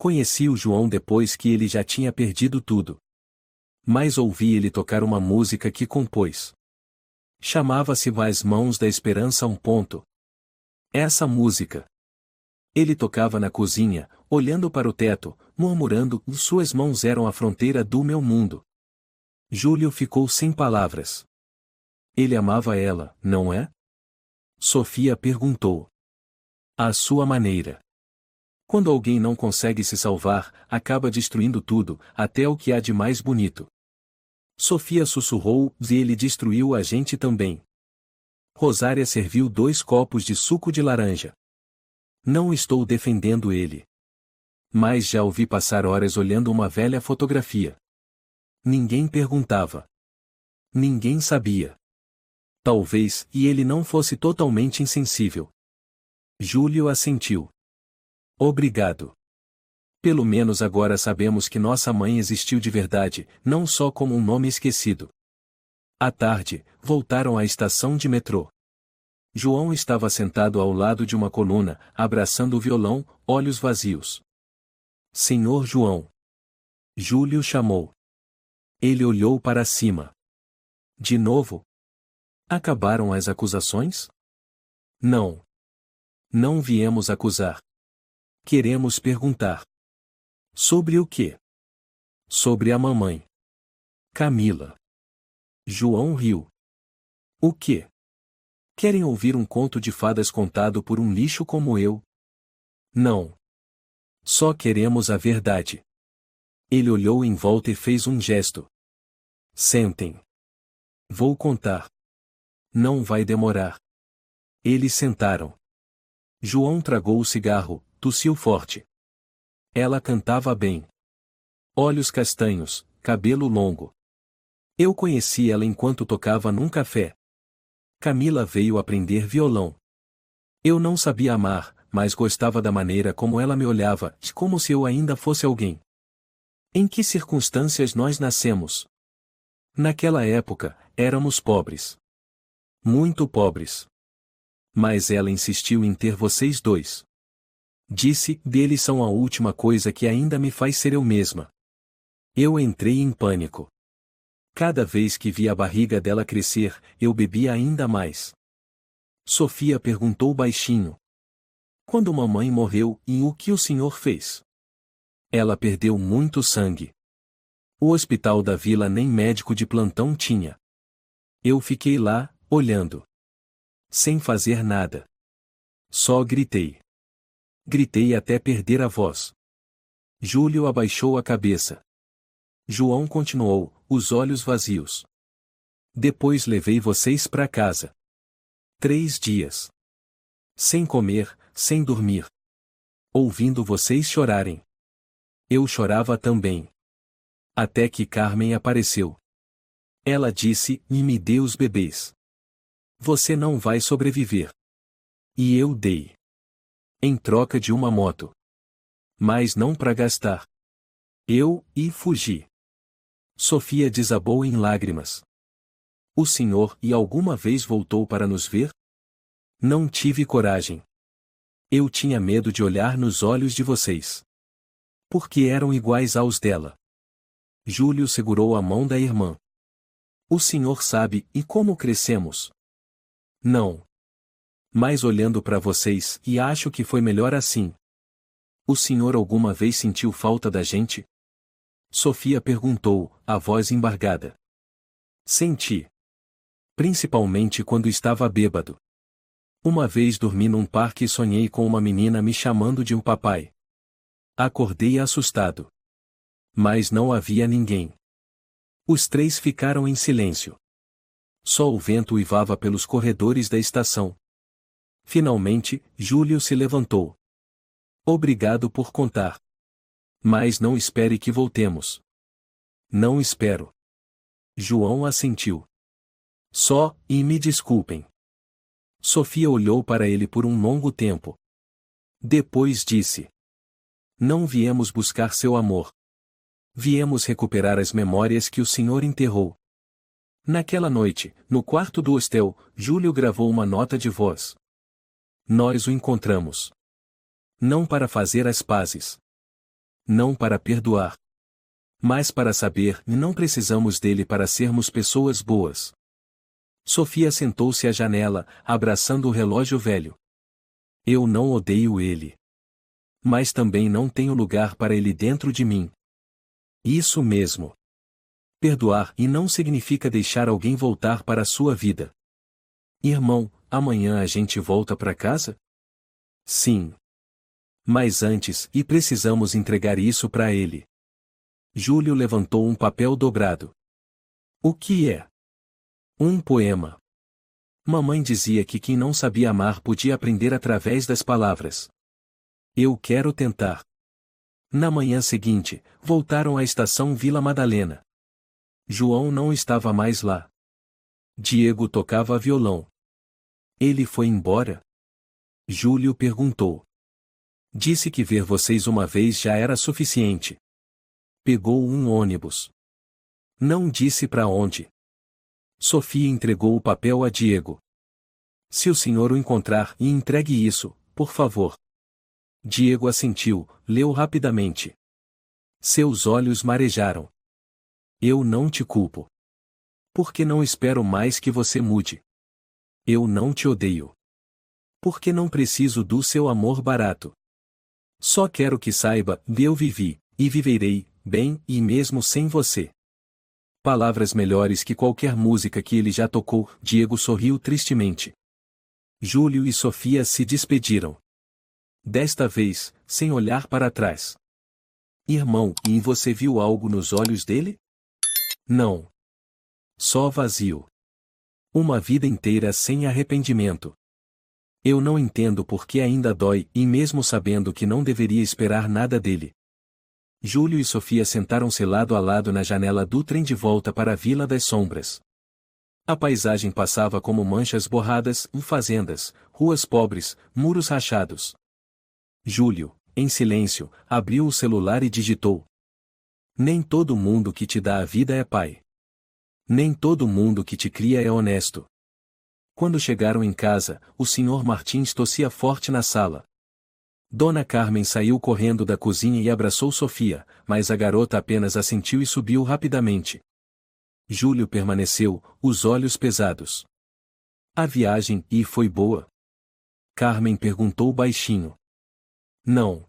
Conheci o João depois que ele já tinha perdido tudo. Mas ouvi ele tocar uma música que compôs. Chamava-se As Mãos da Esperança um ponto. Essa música. Ele tocava na cozinha, olhando para o teto, murmurando, suas mãos eram a fronteira do meu mundo. Júlio ficou sem palavras. Ele amava ela, não é? Sofia perguntou. À sua maneira. Quando alguém não consegue se salvar, acaba destruindo tudo, até o que há de mais bonito. Sofia sussurrou, e ele destruiu a gente também. Rosária serviu 2 copos de suco de laranja. Não estou defendendo ele. Mas já o vi passar horas olhando uma velha fotografia. Ninguém perguntava. Ninguém sabia. Talvez e ele não fosse totalmente insensível. Júlio assentiu. Obrigado. Pelo menos agora sabemos que nossa mãe existiu de verdade, não só como um nome esquecido. À tarde, voltaram à estação de metrô. João estava sentado ao lado de uma coluna, abraçando o violão, olhos vazios. Senhor João. Júlio chamou. Ele olhou para cima. De novo? Acabaram as acusações? Não. Não viemos acusar. Queremos perguntar. Sobre o quê? Sobre a mamãe. Camila. João riu. O quê? Querem ouvir um conto de fadas contado por um lixo como eu? Não. Só queremos a verdade. Ele olhou em volta e fez um gesto. Sentem. Vou contar. Não vai demorar. Eles sentaram. João tragou o cigarro, tossiu forte. Ela cantava bem. Olhos castanhos, cabelo longo. Eu conheci ela enquanto tocava num café. Camila veio aprender violão. Eu não sabia amar, mas gostava da maneira como ela me olhava, como se eu ainda fosse alguém. Em que circunstâncias nós nascemos? Naquela época, éramos pobres. Muito pobres. Mas ela insistiu em ter vocês dois. Disse, deles são a última coisa que ainda me faz ser eu mesma. Eu entrei em pânico. Cada vez que vi a barriga dela crescer, eu bebia ainda mais. Sofia perguntou baixinho. Quando mamãe morreu, e o que o senhor fez? Ela perdeu muito sangue. O hospital da vila nem médico de plantão tinha. Eu fiquei lá, olhando. Sem fazer nada. Só gritei. Gritei até perder a voz. Júlio abaixou a cabeça. João continuou, os olhos vazios. Depois levei vocês para casa. 3 dias. Sem comer, sem dormir. Ouvindo vocês chorarem. Eu chorava também. Até que Carmen apareceu. Ela disse, e me deu os bebês. Você não vai sobreviver. E eu dei. Em troca de uma moto. Mas não para gastar. E fugi. Sofia desabou em lágrimas. O senhor e alguma vez voltou para nos ver? Não tive coragem. Eu tinha medo de olhar nos olhos de vocês. Porque eram iguais aos dela. Júlio segurou a mão da irmã. O senhor sabe, e como crescemos? Não. Mas olhando para vocês, e acho que foi melhor assim. O senhor alguma vez sentiu falta da gente? Sofia perguntou, a voz embargada. Senti. Principalmente quando estava bêbado. Uma vez dormi num parque e sonhei com uma menina me chamando de um papai. Acordei assustado. Mas não havia ninguém. Os 3 ficaram em silêncio. Só o vento uivava pelos corredores da estação. Finalmente, Júlio se levantou. Obrigado por contar. Mas não espere que voltemos. Não espero. João assentiu. Só, e me desculpem. Sofia olhou para ele por um longo tempo. Depois disse. Não viemos buscar seu amor. Viemos recuperar as memórias que o senhor enterrou. Naquela noite, no quarto do hostel, Júlio gravou uma nota de voz. Nós o encontramos. Não para fazer as pazes. Não para perdoar. Mas para saber, não precisamos dele para sermos pessoas boas. Sofia sentou-se à janela, abraçando o relógio velho. Eu não odeio ele. Mas também não tenho lugar para ele dentro de mim. Isso mesmo. Perdoar e não significa deixar alguém voltar para a sua vida. Irmão, amanhã a gente volta para casa? Sim. Mas antes, e precisamos entregar isso para ele. Júlio levantou um papel dobrado. O que é? Um poema. Mamãe dizia que quem não sabia amar podia aprender através das palavras. Eu quero tentar. Na manhã seguinte, voltaram à estação Vila Madalena. João não estava mais lá. Diego tocava violão. Ele foi embora? Júlio perguntou. Disse que ver vocês uma vez já era suficiente. Pegou um ônibus. Não disse para onde. Sofia entregou o papel a Diego. Se o senhor o encontrar, e entregue isso, por favor. Diego assentiu, leu rapidamente. Seus olhos marejaram. Eu não te culpo. Porque não espero mais que você mude. Eu não te odeio. Porque não preciso do seu amor barato. Só quero que saiba, eu vivi, e viverei, bem, e mesmo sem você. Palavras melhores que qualquer música que ele já tocou. Diego sorriu tristemente. Júlio e Sofia se despediram. Desta vez, sem olhar para trás. Irmão, e você viu algo nos olhos dele? Não. Só vazio. Uma vida inteira sem arrependimento. Eu não entendo por que ainda dói, e mesmo sabendo que não deveria esperar nada dele. Júlio e Sofia sentaram-se lado a lado na janela do trem de volta para a Vila das Sombras. A paisagem passava como manchas borradas, fazendas, ruas pobres, muros rachados. Júlio, em silêncio, abriu o celular e digitou. Nem todo mundo que te dá a vida é pai. Nem todo mundo que te cria é honesto. Quando chegaram em casa, o Sr. Martins tossia forte na sala. Dona Carmen saiu correndo da cozinha e abraçou Sofia, mas a garota apenas assentiu e subiu rapidamente. Júlio permaneceu, os olhos pesados. A viagem, e foi boa? Carmen perguntou baixinho. Não.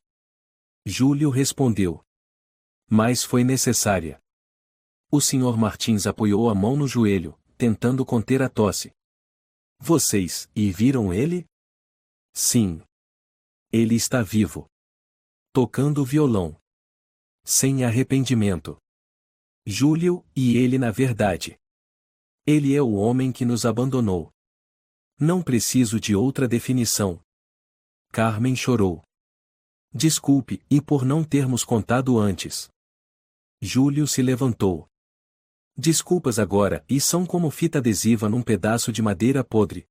Júlio respondeu. Mas foi necessária. O Sr. Martins apoiou a mão no joelho, tentando conter a tosse. Vocês, e viram ele? Sim. Ele está vivo. Tocando violão. Sem arrependimento. Júlio, e ele na verdade. Ele é o homem que nos abandonou. Não preciso de outra definição. Carmen chorou. Desculpe, e por não termos contado antes. Júlio se levantou. Desculpas agora, e são como fita adesiva num pedaço de madeira podre.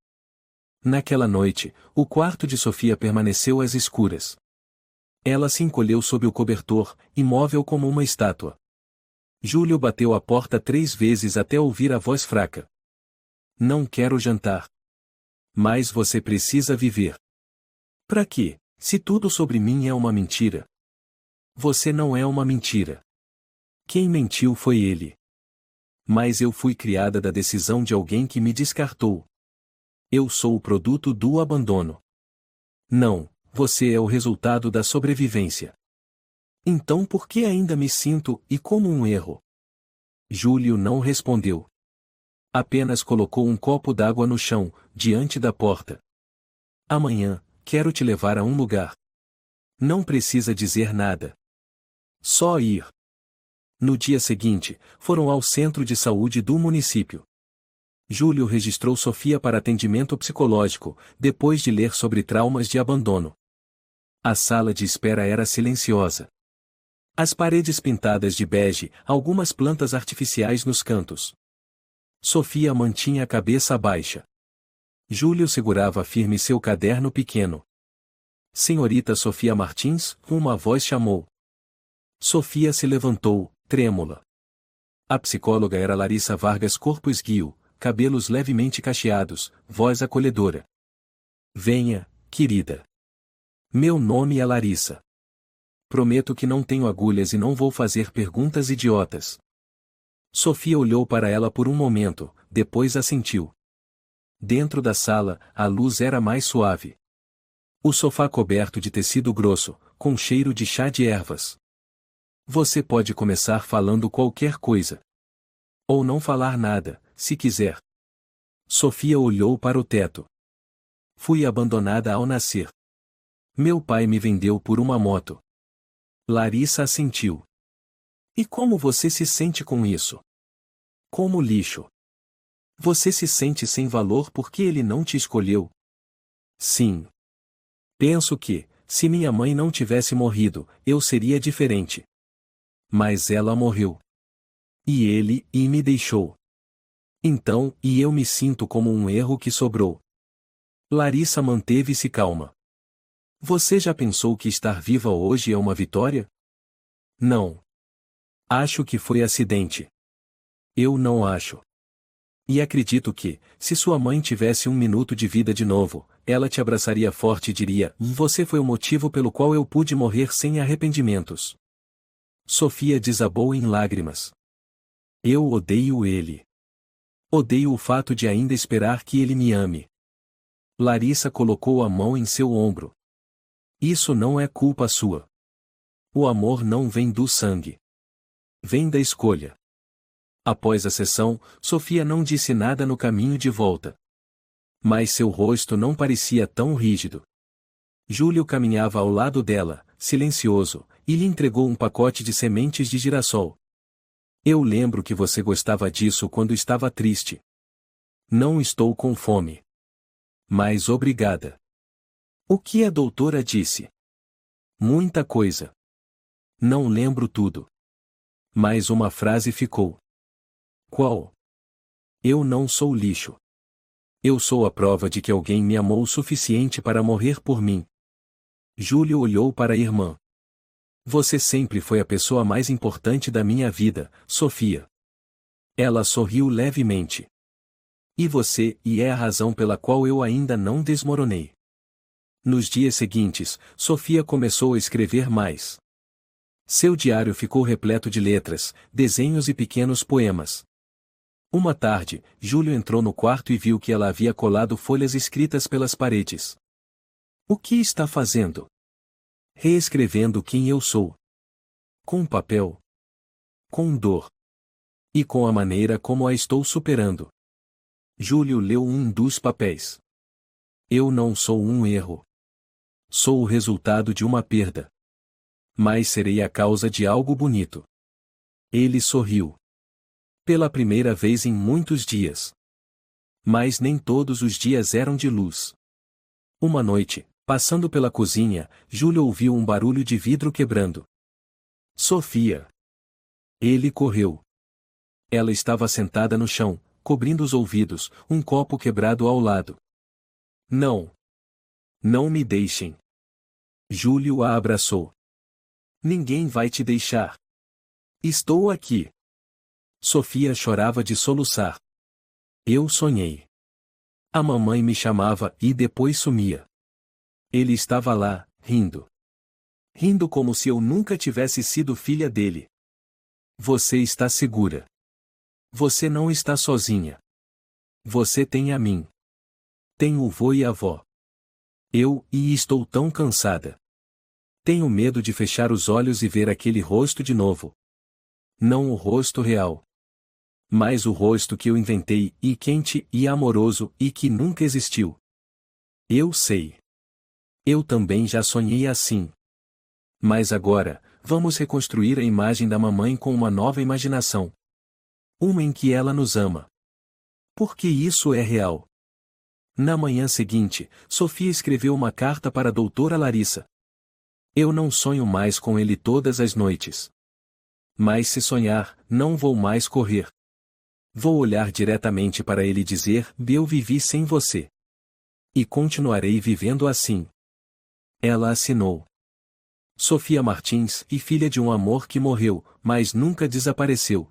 Naquela noite, o quarto de Sofia permaneceu às escuras. Ela se encolheu sob o cobertor, imóvel como uma estátua. Júlio bateu a porta 3 vezes até ouvir a voz fraca. Não quero jantar. Mas você precisa viver. Pra quê, se tudo sobre mim é uma mentira? Você não é uma mentira. Quem mentiu foi ele. Mas eu fui criada da decisão de alguém que me descartou. Eu sou o produto do abandono. Não, você é o resultado da sobrevivência. Então por que ainda me sinto, e como um erro? Júlio não respondeu. Apenas colocou um copo d'água no chão, diante da porta. Amanhã, quero te levar a um lugar. Não precisa dizer nada. Só ir. No dia seguinte, foram ao centro de saúde do município. Júlio registrou Sofia para atendimento psicológico, depois de ler sobre traumas de abandono. A sala de espera era silenciosa. As paredes pintadas de bege, algumas plantas artificiais nos cantos. Sofia mantinha a cabeça baixa. Júlio segurava firme seu caderno pequeno. Senhorita Sofia Martins, uma voz chamou. Sofia se levantou, trêmula. A psicóloga era Larissa Vargas, corpo esguio, cabelos levemente cacheados, voz acolhedora. Venha, querida. Meu nome é Larissa. Prometo que não tenho agulhas e não vou fazer perguntas idiotas. Sofia olhou para ela por um momento, depois assentiu. Dentro da sala, a luz era mais suave. O sofá coberto de tecido grosso, com cheiro de chá de ervas. Você pode começar falando qualquer coisa. Ou não falar nada, se quiser. Sofia olhou para o teto. Fui abandonada ao nascer. Meu pai me vendeu por uma moto. Larissa assentiu. E como você se sente com isso? Como lixo. Você se sente sem valor porque ele não te escolheu? Sim. Penso que, se minha mãe não tivesse morrido, eu seria diferente. Mas ela morreu. E me deixou. Então, eu me sinto como um erro que sobrou. Larissa manteve-se calma. Você já pensou que estar viva hoje é uma vitória? Não. Acho que foi acidente. Eu não acho. E acredito que, se sua mãe tivesse 1 minuto de vida de novo, ela te abraçaria forte e diria: Você foi o motivo pelo qual eu pude morrer sem arrependimentos. Sofia desabou em lágrimas. Eu odeio ele. Odeio o fato de ainda esperar que ele me ame. Larissa colocou a mão em seu ombro. Isso não é culpa sua. O amor não vem do sangue. Vem da escolha. Após a sessão, Sofia não disse nada no caminho de volta. Mas seu rosto não parecia tão rígido. Júlio caminhava ao lado dela, silencioso, e lhe entregou um pacote de sementes de girassol. Eu lembro que você gostava disso quando estava triste. Não estou com fome. Mas obrigada. O que a doutora disse? Muita coisa. Não lembro tudo. Mas uma frase ficou. Qual? Eu não sou lixo. Eu sou a prova de que alguém me amou o suficiente para morrer por mim. Júlio olhou para a irmã. Você sempre foi a pessoa mais importante da minha vida, Sofia. Ela sorriu levemente. E você, é a razão pela qual eu ainda não desmoronei. Nos dias seguintes, Sofia começou a escrever mais. Seu diário ficou repleto de letras, desenhos e pequenos poemas. Uma tarde, Júlio entrou no quarto e viu que ela havia colado folhas escritas pelas paredes. O que está fazendo? Reescrevendo quem eu sou. Com papel. Com dor. E com a maneira como a estou superando. Júlio leu um dos papéis. Eu não sou um erro. Sou o resultado de uma perda. Mas serei a causa de algo bonito. Ele sorriu. Pela primeira vez em muitos dias. Mas nem todos os dias eram de luz. Uma noite, passando pela cozinha, Júlio ouviu um barulho de vidro quebrando. Sofia. Ele correu. Ela estava sentada no chão, cobrindo os ouvidos, um copo quebrado ao lado. Não. Não me deixem. Júlio a abraçou. Ninguém vai te deixar. Estou aqui. Sofia chorava de soluçar. Eu sonhei. A mamãe me chamava e depois sumia. Ele estava lá, rindo. Rindo como se eu nunca tivesse sido filha dele. Você está segura. Você não está sozinha. Você tem a mim. Tem o vô e a avó. Estou tão cansada. Tenho medo de fechar os olhos e ver aquele rosto de novo. Não o rosto real. Mas o rosto que eu inventei, e quente, e amoroso, e que nunca existiu. Eu sei. Eu também já sonhei assim. Mas agora, vamos reconstruir a imagem da mamãe com uma nova imaginação. Uma em que ela nos ama. Porque isso é real. Na manhã seguinte, Sofia escreveu uma carta para a doutora Larissa. Eu não sonho mais com ele todas as noites. Mas se sonhar, não vou mais correr. Vou olhar diretamente para ele e dizer: eu vivi sem você. E continuarei vivendo assim. Ela assinou. Sofia Martins, e filha de um amor que morreu, mas nunca desapareceu.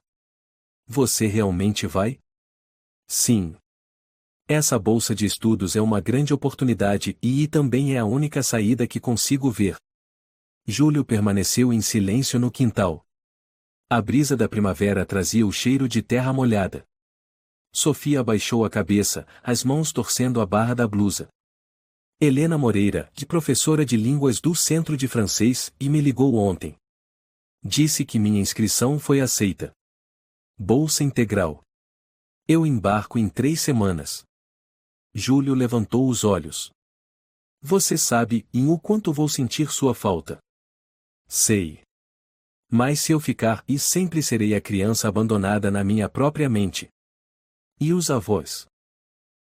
Você realmente vai? Sim. Essa bolsa de estudos é uma grande oportunidade e também é a única saída que consigo ver. Júlio permaneceu em silêncio no quintal. A brisa da primavera trazia o cheiro de terra molhada. Sofia abaixou a cabeça, as mãos torcendo a barra da blusa. Helena Moreira, professora de línguas do Centro de Francês, me ligou ontem. Disse que minha inscrição foi aceita. Bolsa integral. Eu embarco em 3 semanas. Júlio levantou os olhos. Você sabe, o quanto vou sentir sua falta. Sei. Mas se eu ficar, sempre serei a criança abandonada na minha própria mente. E os avós?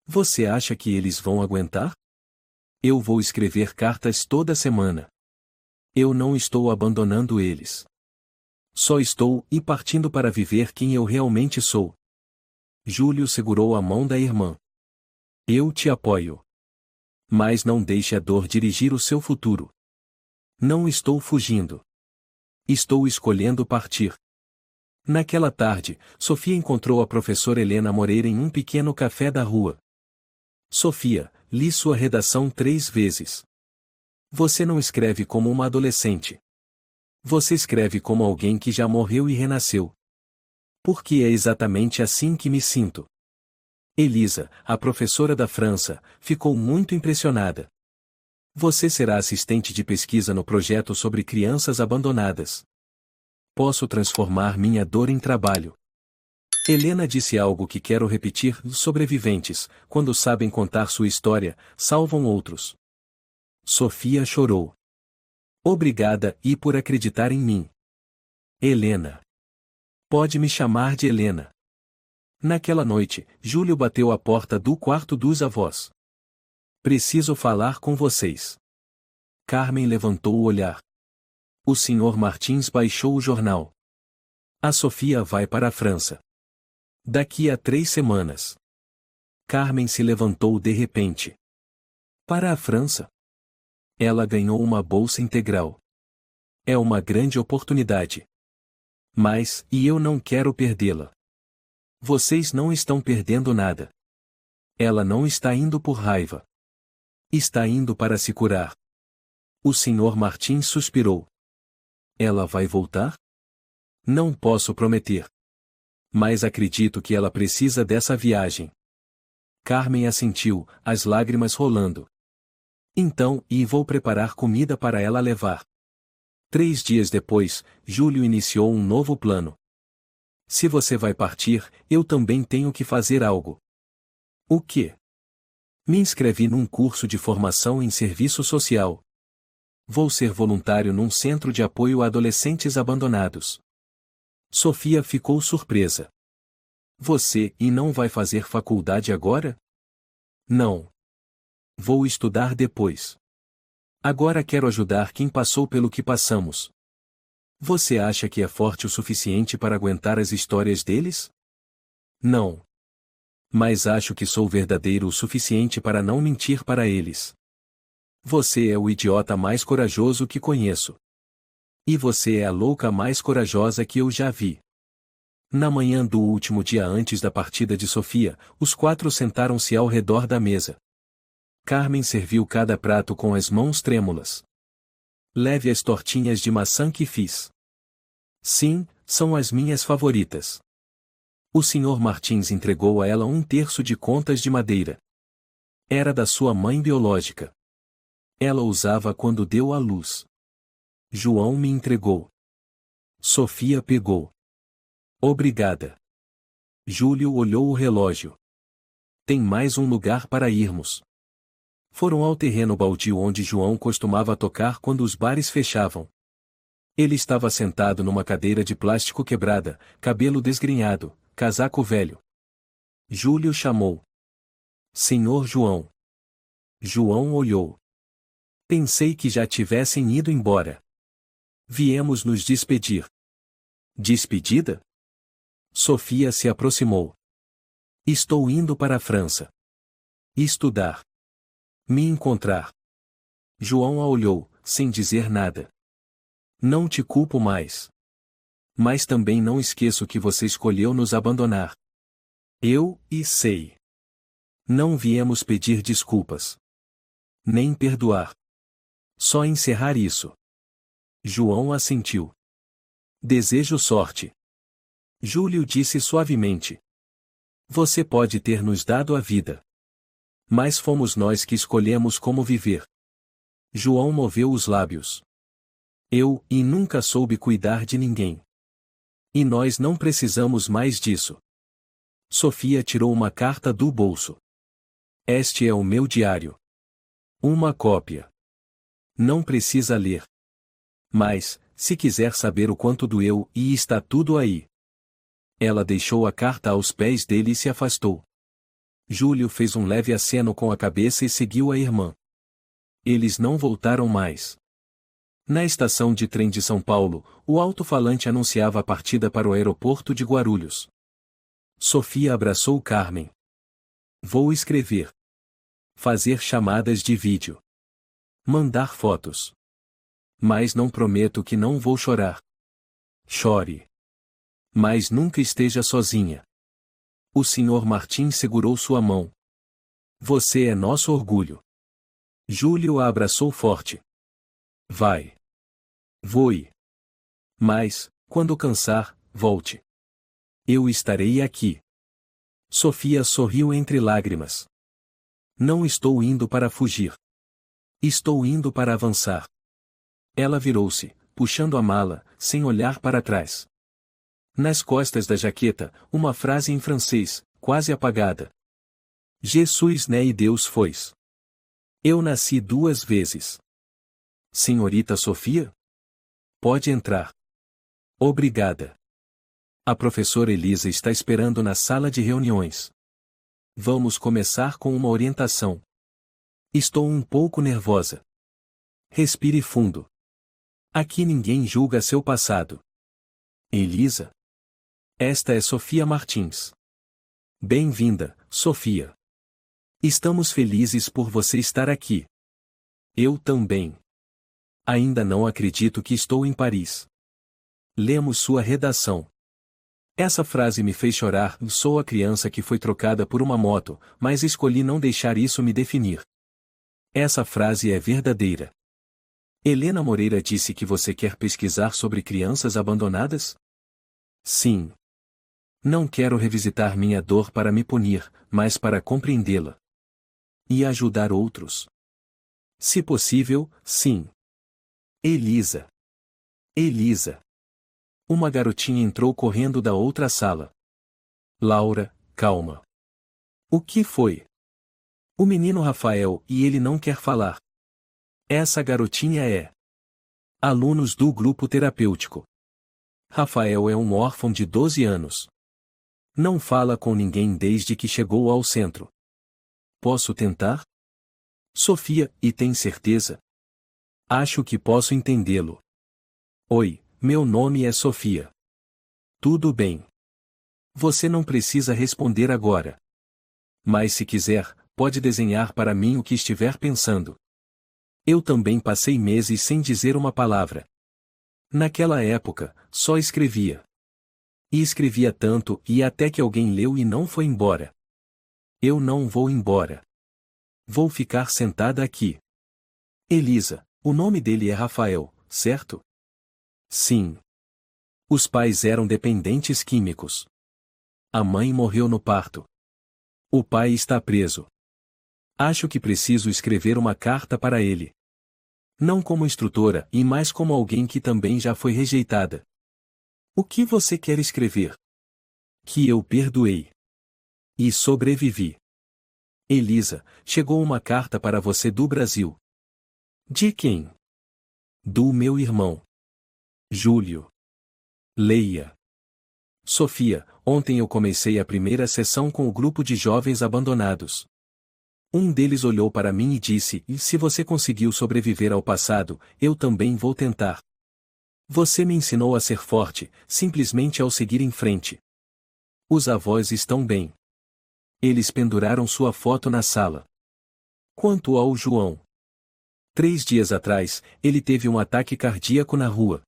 Você acha que eles vão aguentar? Eu vou escrever cartas toda semana. Eu não estou abandonando eles. Só estou partindo para viver quem eu realmente sou. Júlio segurou a mão da irmã. Eu te apoio. Mas não deixe a dor dirigir o seu futuro. Não estou fugindo. Estou escolhendo partir. Naquela tarde, Sofia encontrou a professora Helena Moreira em um pequeno café da rua. Sofia, li sua redação 3 vezes. Você não escreve como uma adolescente. Você escreve como alguém que já morreu e renasceu. Porque é exatamente assim que me sinto. Elisa, a professora da França, ficou muito impressionada. Você será assistente de pesquisa no projeto sobre crianças abandonadas. Posso transformar minha dor em trabalho. Helena disse algo que quero repetir: os sobreviventes, quando sabem contar sua história, salvam outros. Sofia chorou. Obrigada e por acreditar em mim. Helena. Pode me chamar de Helena. Naquela noite, Júlio bateu à porta do quarto dos avós. Preciso falar com vocês. Carmen levantou o olhar. O Sr. Martins baixou o jornal. A Sofia vai para a França. Daqui a 3 semanas. Carmen se levantou de repente. Para a França? Ela ganhou uma bolsa integral. É uma grande oportunidade. Mas, eu não quero perdê-la. Vocês não estão perdendo nada. Ela não está indo por raiva. Está indo para se curar. O Sr. Martins suspirou. Ela vai voltar? Não posso prometer. Mas acredito que ela precisa dessa viagem. Carmen assentiu, as lágrimas rolando. Então, vou preparar comida para ela levar. 3 dias depois, Júlio iniciou um novo plano. Se você vai partir, eu também tenho que fazer algo. O quê? Me inscrevi num curso de formação em serviço social. Vou ser voluntário num centro de apoio a adolescentes abandonados. Sofia ficou surpresa. Você não vai fazer faculdade agora? Não. Vou estudar depois. Agora quero ajudar quem passou pelo que passamos. Você acha que é forte o suficiente para aguentar as histórias deles? Não. Mas acho que sou verdadeiro o suficiente para não mentir para eles. Você é o idiota mais corajoso que conheço. E você é a louca mais corajosa que eu já vi. Na manhã do último dia antes da partida de Sofia, os 4 sentaram-se ao redor da mesa. Carmen serviu cada prato com as mãos trêmulas. Leve as tortinhas de maçã que fiz. Sim, são as minhas favoritas. O Sr. Martins entregou a ela 1/3 de contas de madeira. Era da sua mãe biológica. Ela usava quando deu à luz. João me entregou. Sofia pegou. Obrigada. Júlio olhou o relógio. Tem mais um lugar para irmos. Foram ao terreno baldio onde João costumava tocar quando os bares fechavam. Ele estava sentado numa cadeira de plástico quebrada, cabelo desgrenhado, casaco velho. Júlio chamou. Senhor João. João olhou. Pensei que já tivessem ido embora. Viemos nos despedir. Despedida? Sofia se aproximou. Estou indo para a França. Estudar. Me encontrar. João a olhou, sem dizer nada. Não te culpo mais. Mas também não esqueço que você escolheu nos abandonar. Eu sei. Não viemos pedir desculpas. Nem perdoar. Só encerrar isso. João assentiu. Desejo sorte. Júlio disse suavemente. Você pode ter nos dado a vida. Mas fomos nós que escolhemos como viver. João moveu os lábios. Eu nunca soube cuidar de ninguém. E nós não precisamos mais disso. Sofia tirou uma carta do bolso. Este é o meu diário. Uma cópia. Não precisa ler. Mas, se quiser saber o quanto doeu, está tudo aí. Ela deixou a carta aos pés dele e se afastou. Júlio fez um leve aceno com a cabeça e seguiu a irmã. Eles não voltaram mais. Na estação de trem de São Paulo, o alto-falante anunciava a partida para o aeroporto de Guarulhos. Sofia abraçou Carmen. Vou escrever. Fazer chamadas de vídeo. Mandar fotos. Mas não prometo que não vou chorar. Chore. Mas nunca esteja sozinha. O Sr. Martins segurou sua mão. Você é nosso orgulho. Júlio a abraçou forte. Vai. Voe. Mas, quando cansar, volte. Eu estarei aqui. Sofia sorriu entre lágrimas. Não estou indo para fugir. Estou indo para avançar. Ela virou-se, puxando a mala, sem olhar para trás. Nas costas da jaqueta, uma frase em francês, quase apagada. Jesus né e Deus fois. Eu nasci 2 vezes. Senhorita Sofia? Pode entrar. Obrigada. A professora Elisa está esperando na sala de reuniões. Vamos começar com uma orientação. Estou um pouco nervosa. Respire fundo. Aqui ninguém julga seu passado. Elisa? Esta é Sofia Martins. Bem-vinda, Sofia. Estamos felizes por você estar aqui. Eu também. Ainda não acredito que estou em Paris. Lemos sua redação. Essa frase me fez chorar. Sou a criança que foi trocada por uma moto, mas escolhi não deixar isso me definir. Essa frase é verdadeira. Helena Moreira disse que você quer pesquisar sobre crianças abandonadas? Sim. Não quero revisitar minha dor para me punir, mas para compreendê-la. E ajudar outros. Se possível, sim. Elisa. Elisa. Uma garotinha entrou correndo da outra sala. Laura, calma. O que foi? O menino Rafael, e ele não quer falar. Essa garotinha é alunos do grupo terapêutico. Rafael é um órfão de 12 anos. Não fala com ninguém desde que chegou ao centro. Posso tentar? Sofia, e tem certeza? Acho que posso entendê-lo. Oi, meu nome é Sofia. Tudo bem. Você não precisa responder agora. Mas se quiser, pode desenhar para mim o que estiver pensando. Eu também passei meses sem dizer uma palavra. Naquela época, só escrevia. E escrevia tanto, e até que alguém leu e não foi embora. Eu não vou embora. Vou ficar sentada aqui. Elisa, o nome dele é Rafael, certo? Sim. Os pais eram dependentes químicos. A mãe morreu no parto. O pai está preso. Acho que preciso escrever uma carta para ele. Não como instrutora, e mais como alguém que também já foi rejeitada. O que você quer escrever? Que eu perdoei. E sobrevivi. Elisa, chegou uma carta para você do Brasil. De quem? Do meu irmão. Júlio. Leia. Sofia, ontem eu comecei a primeira sessão com o grupo de jovens abandonados. Um deles olhou para mim e disse: "E se você conseguiu sobreviver ao passado, eu também vou tentar. Você me ensinou a ser forte, simplesmente ao seguir em frente. Os avós estão bem. Eles penduraram sua foto na sala. Quanto ao João? 3 dias atrás, ele teve um ataque cardíaco na rua.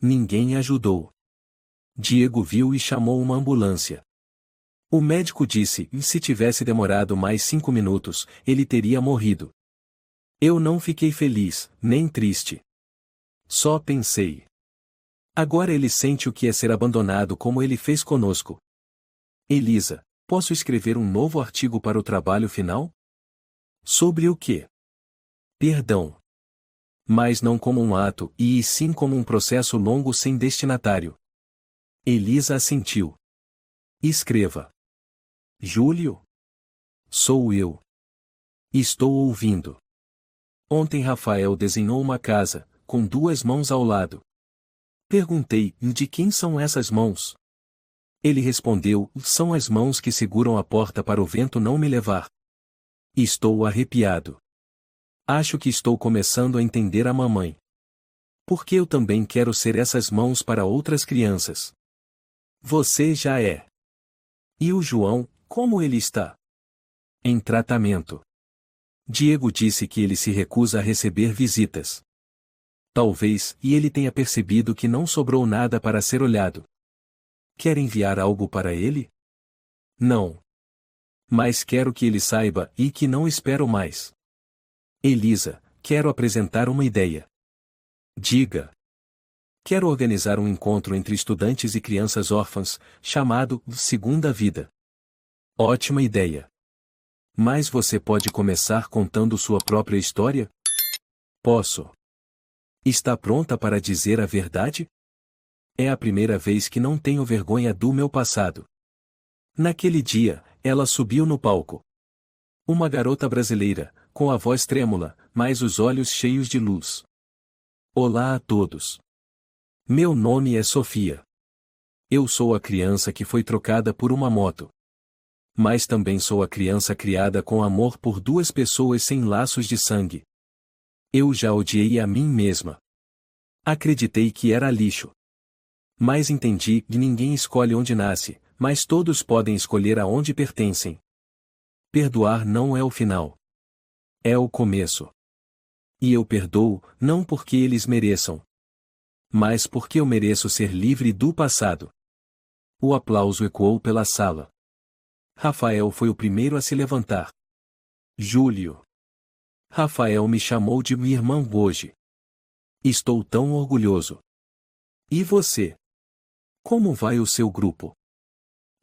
Ninguém ajudou. Diego viu e chamou uma ambulância. O médico disse que se tivesse demorado mais 5 minutos, ele teria morrido. Eu não fiquei feliz, nem triste. Só pensei. Agora ele sente o que é ser abandonado como ele fez conosco. Elisa, posso escrever um novo artigo para o trabalho final? Sobre o quê? Perdão. Mas não como um ato, e sim como um processo longo sem destinatário. Elisa assentiu. Escreva. Júlio? Sou eu. Estou ouvindo. Ontem Rafael desenhou uma casa, com 2 mãos ao lado. Perguntei: de quem são essas mãos? Ele respondeu: são as mãos que seguram a porta para o vento não me levar. Estou arrepiado. Acho que estou começando a entender a mamãe. Porque eu também quero ser essas mãos para outras crianças. Você já é. E o João, como ele está? Em tratamento. Diego disse que ele se recusa a receber visitas. Talvez, e ele tenha percebido que não sobrou nada para ser olhado. Quer enviar algo para ele? Não. Mas quero que ele saiba e que não espero mais. Elisa, quero apresentar uma ideia. Diga. Quero organizar um encontro entre estudantes e crianças órfãs, chamado Segunda Vida. Ótima ideia. Mas você pode começar contando sua própria história? Posso. Está pronta para dizer a verdade? É a primeira vez que não tenho vergonha do meu passado. Naquele dia, ela subiu no palco. Uma garota brasileira, com a voz trêmula, mas os olhos cheios de luz. Olá a todos. Meu nome é Sofia. Eu sou a criança que foi trocada por uma moto. Mas também sou a criança criada com amor por duas pessoas sem laços de sangue. Eu já odiei a mim mesma. Acreditei que era lixo. Mas entendi que ninguém escolhe onde nasce, mas todos podem escolher aonde pertencem. Perdoar não é o final. É o começo. E eu perdoo, não porque eles mereçam, mas porque eu mereço ser livre do passado. O aplauso ecoou pela sala. Rafael foi o primeiro a se levantar. Júlio. Rafael me chamou de minha irmã hoje. Estou tão orgulhoso. E você? Como vai o seu grupo?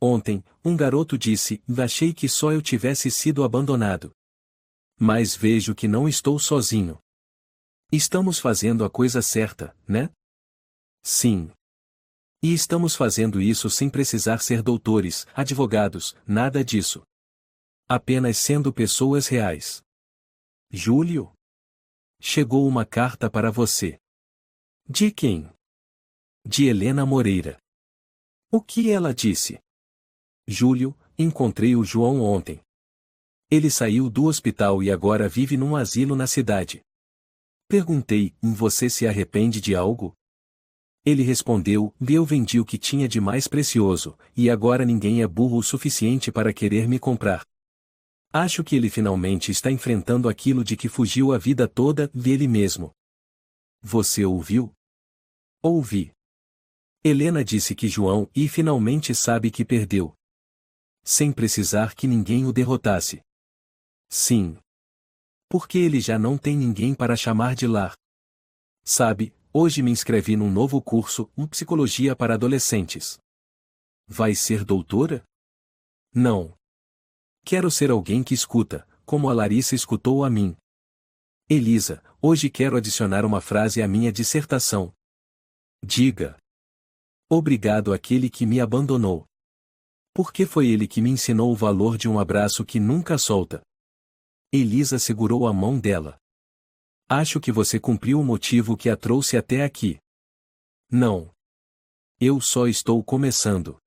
Ontem, um garoto disse: achei que só eu tivesse sido abandonado. Mas vejo que não estou sozinho. Estamos fazendo a coisa certa, né? Sim. E estamos fazendo isso sem precisar ser doutores, advogados, nada disso. Apenas sendo pessoas reais. Júlio? Chegou uma carta para você. De quem? De Helena Moreira. O que ela disse? Júlio, encontrei o João ontem. Ele saiu do hospital e agora vive num asilo na cidade. Perguntei: você se arrepende de algo? Ele respondeu: eu vendi o que tinha de mais precioso, e agora ninguém é burro o suficiente para querer me comprar. Acho que ele finalmente está enfrentando aquilo de que fugiu a vida toda dele mesmo. Você ouviu? Ouvi. Helena disse que João finalmente sabe que perdeu. Sem precisar que ninguém o derrotasse. Sim. Porque ele já não tem ninguém para chamar de lar. Sabe, hoje me inscrevi num novo curso, Psicologia para Adolescentes. Vai ser doutora? Não. Quero ser alguém que escuta, como a Larissa escutou a mim. Elisa, hoje quero adicionar uma frase à minha dissertação. Diga. Obrigado àquele que me abandonou. Porque foi ele que me ensinou o valor de um abraço que nunca solta. Elisa segurou a mão dela. Acho que você cumpriu o motivo que a trouxe até aqui. Não. Eu só estou começando.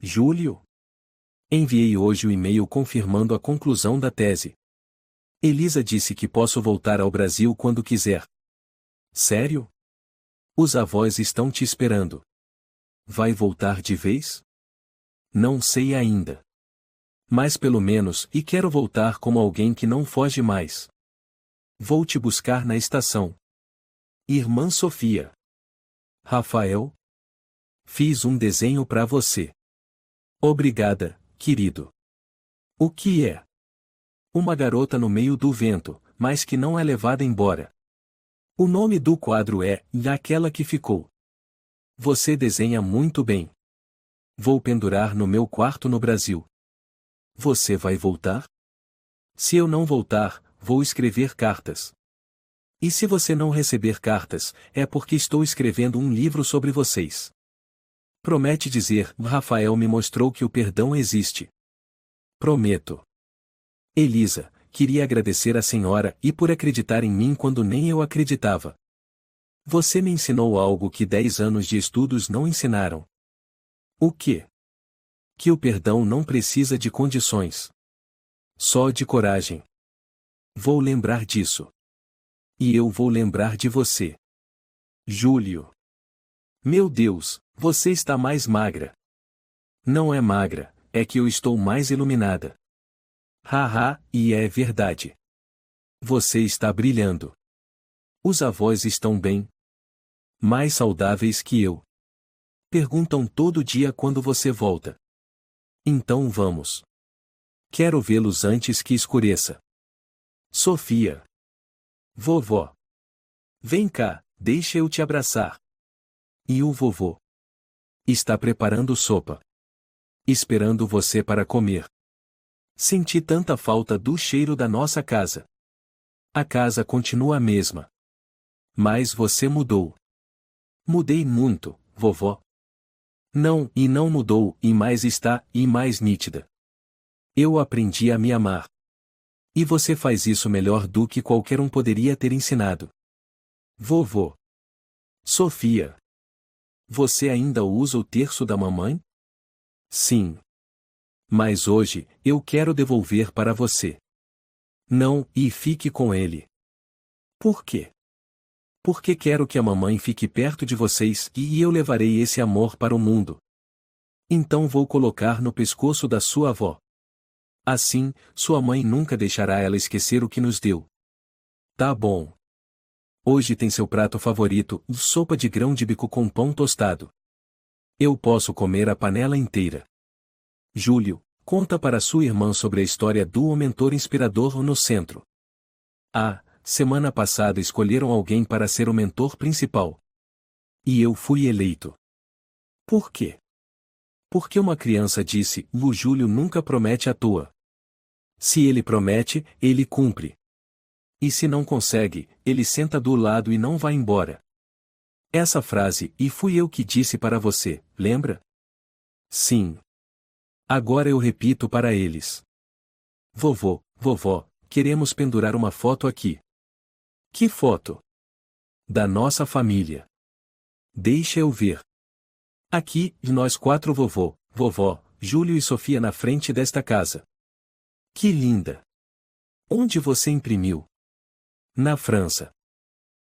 Júlio? Enviei hoje o e-mail confirmando a conclusão da tese. Elisa disse que posso voltar ao Brasil quando quiser. Sério? Os avós estão te esperando. Vai voltar de vez? Não sei ainda. Mas pelo menos, quero voltar como alguém que não foge mais. Vou te buscar na estação. Irmã Sofia. Rafael? Fiz um desenho para você. Obrigada, querido. O que é? Uma garota no meio do vento, mas que não é levada embora. O nome do quadro é Aquela que Ficou. Você desenha muito bem. Vou pendurar no meu quarto no Brasil. Você vai voltar? Se eu não voltar, vou escrever cartas. E se você não receber cartas, é porque estou escrevendo um livro sobre vocês. Promete dizer: Rafael me mostrou que o perdão existe. Prometo. Elisa, queria agradecer à senhora por acreditar em mim quando nem eu acreditava. Você me ensinou algo que 10 anos de estudos não ensinaram. O quê? Que o perdão não precisa de condições. Só de coragem. Vou lembrar disso. E eu vou lembrar de você. Júlio. Meu Deus, você está mais magra. Não é magra, é que eu estou mais iluminada. Haha, e é verdade. Você está brilhando. Os avós estão bem? Mais saudáveis que eu. Perguntam todo dia quando você volta. Então vamos. Quero vê-los antes que escureça. Sofia. Vovó. Vem cá, deixa eu te abraçar. E o vovô? Está preparando sopa. Esperando você para comer. Senti tanta falta do cheiro da nossa casa. A casa continua a mesma. Mas você mudou. Mudei muito, vovó. Não, e não mudou, e mais está, e mais nítida. Eu aprendi a me amar. E você faz isso melhor do que qualquer um poderia ter ensinado. Vovô. Sofia. Você ainda usa o terço da mamãe? Sim. Mas hoje, eu quero devolver para você. Não, e fique com ele. Por quê? Porque quero que a mamãe fique perto de vocês e eu levarei esse amor para o mundo. Então vou colocar no pescoço da sua avó. Assim, sua mãe nunca deixará ela esquecer o que nos deu. Tá bom. Hoje tem seu prato favorito, sopa de grão de bico com pão tostado. Eu posso comer a panela inteira. Júlio, conta para sua irmã sobre a história do mentor inspirador no centro. Ah, semana passada escolheram alguém para ser o mentor principal. E eu fui eleito. Por quê? Porque uma criança disse, o Júlio nunca promete à toa. Se ele promete, ele cumpre. E se não consegue, ele senta do lado e não vai embora. Essa frase, e fui eu que disse para você, lembra? Sim. Agora eu repito para eles. Vovô, vovó, queremos pendurar uma foto aqui. Que foto? Da nossa família. Deixa eu ver. Aqui, nós quatro vovô, vovó, Júlio e Sofia na frente desta casa. Que linda! Onde você imprimiu? Na França.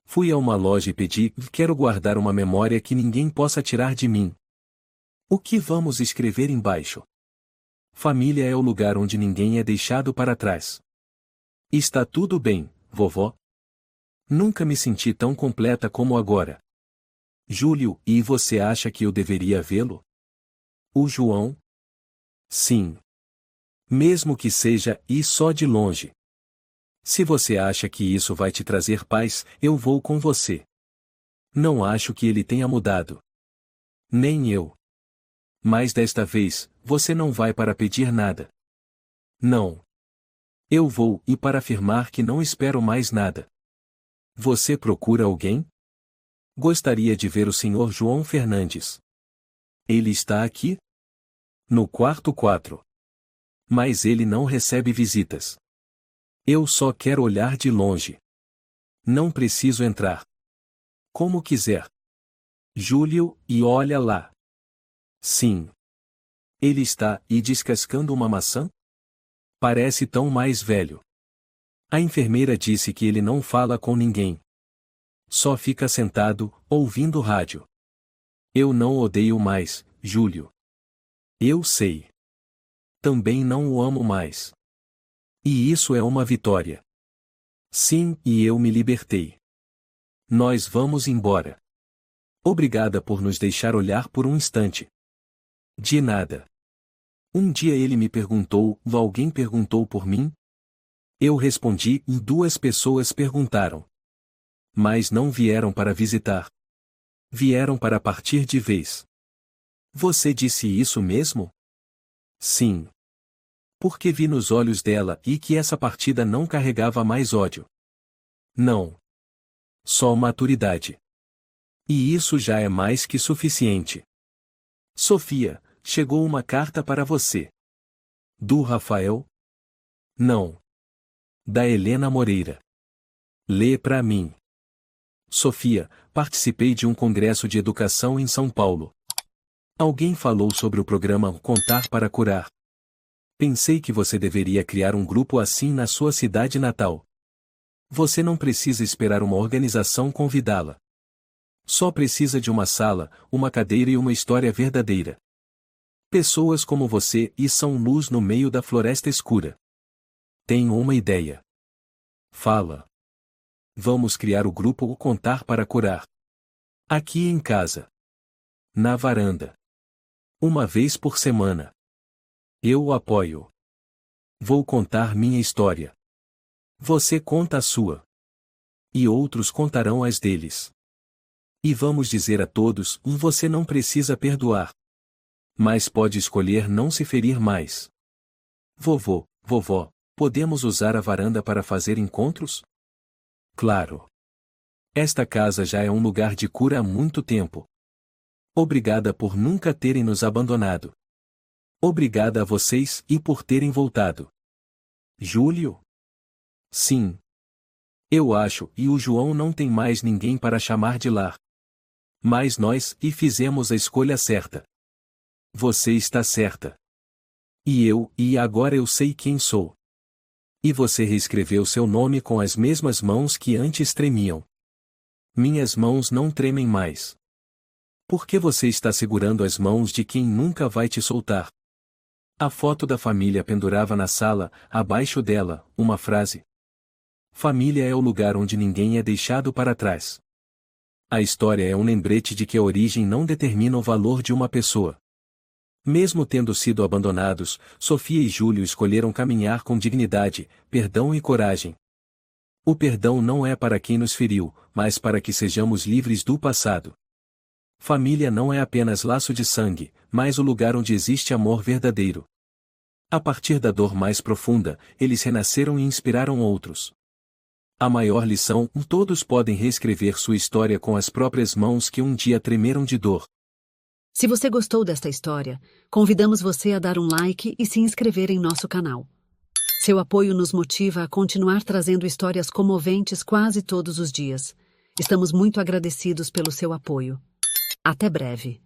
Fui a uma loja e pedi, quero guardar uma memória que ninguém possa tirar de mim. O que vamos escrever embaixo? Família é o lugar onde ninguém é deixado para trás. Está tudo bem, vovó? Nunca me senti tão completa como agora. Júlio, e você acha que eu deveria vê-lo? O João? Sim. Mesmo que seja, e só de longe. Se você acha que isso vai te trazer paz, eu vou com você. Não acho que ele tenha mudado. Nem eu. Mas desta vez, você não vai para pedir nada. Não. Eu vou, e para afirmar que não espero mais nada. Você procura alguém? Gostaria de ver o Sr. João Fernandes. Ele está aqui? No quarto 4. Mas ele não recebe visitas. Eu só quero olhar de longe. Não preciso entrar. Como quiser. Júlio, e olha lá. Sim. Ele está, e descascando uma maçã? Parece tão mais velho. A enfermeira disse que ele não fala com ninguém. Só fica sentado, ouvindo rádio. Eu não odeio mais, Júlio. Eu sei. Também não o amo mais. E isso é uma vitória. Sim, e eu me libertei. Nós vamos embora. Obrigada por nos deixar olhar por um instante. De nada. Um dia ele me perguntou, alguém perguntou por mim? Eu respondi, e 2 pessoas perguntaram. Mas não vieram para visitar. Vieram para partir de vez. Você disse isso mesmo? Sim. Porque vi nos olhos dela e que essa partida não carregava mais ódio. Não. Só maturidade. E isso já é mais que suficiente. Sofia, chegou uma carta para você. Do Rafael? Não. Da Helena Moreira. Lê para mim. Sofia, participei de um congresso de educação em São Paulo. Alguém falou sobre o programa Contar para Curar. Pensei que você deveria criar um grupo assim na sua cidade natal. Você não precisa esperar uma organização convidá-la. Só precisa de uma sala, uma cadeira e uma história verdadeira. Pessoas como você e são luz no meio da floresta escura. Tenho uma ideia. Fala. Vamos criar o grupo Contar para Curar. Aqui em casa. Na varanda. Uma vez por semana. Eu o apoio. Vou contar minha história. Você conta a sua. E outros contarão as deles. E vamos dizer a todos, você não precisa perdoar. Mas pode escolher não se ferir mais. Vovô, vovó, podemos usar a varanda para fazer encontros? Claro. Esta casa já é um lugar de cura há muito tempo. Obrigada por nunca terem nos abandonado. Obrigada a vocês e por terem voltado. Júlio? Sim. Eu acho, e o João não tem mais ninguém para chamar de lar. Mas nós, e fizemos a escolha certa. Você está certa. E agora eu sei quem sou. E você reescreveu seu nome com as mesmas mãos que antes tremiam. Minhas mãos não tremem mais. Por que você está segurando as mãos de quem nunca vai te soltar? A foto da família pendurava na sala, abaixo dela, uma frase. Família é o lugar onde ninguém é deixado para trás. A história é um lembrete de que a origem não determina o valor de uma pessoa. Mesmo tendo sido abandonados, Sofia e Júlio escolheram caminhar com dignidade, perdão e coragem. O perdão não é para quem nos feriu, mas para que sejamos livres do passado. Família não é apenas laço de sangue, mas o lugar onde existe amor verdadeiro. A partir da dor mais profunda, eles renasceram e inspiraram outros. A maior lição: todos podem reescrever sua história com as próprias mãos que um dia tremeram de dor. Se você gostou desta história, convidamos você a dar um like e se inscrever em nosso canal. Seu apoio nos motiva a continuar trazendo histórias comoventes quase todos os dias. Estamos muito agradecidos pelo seu apoio. Até breve.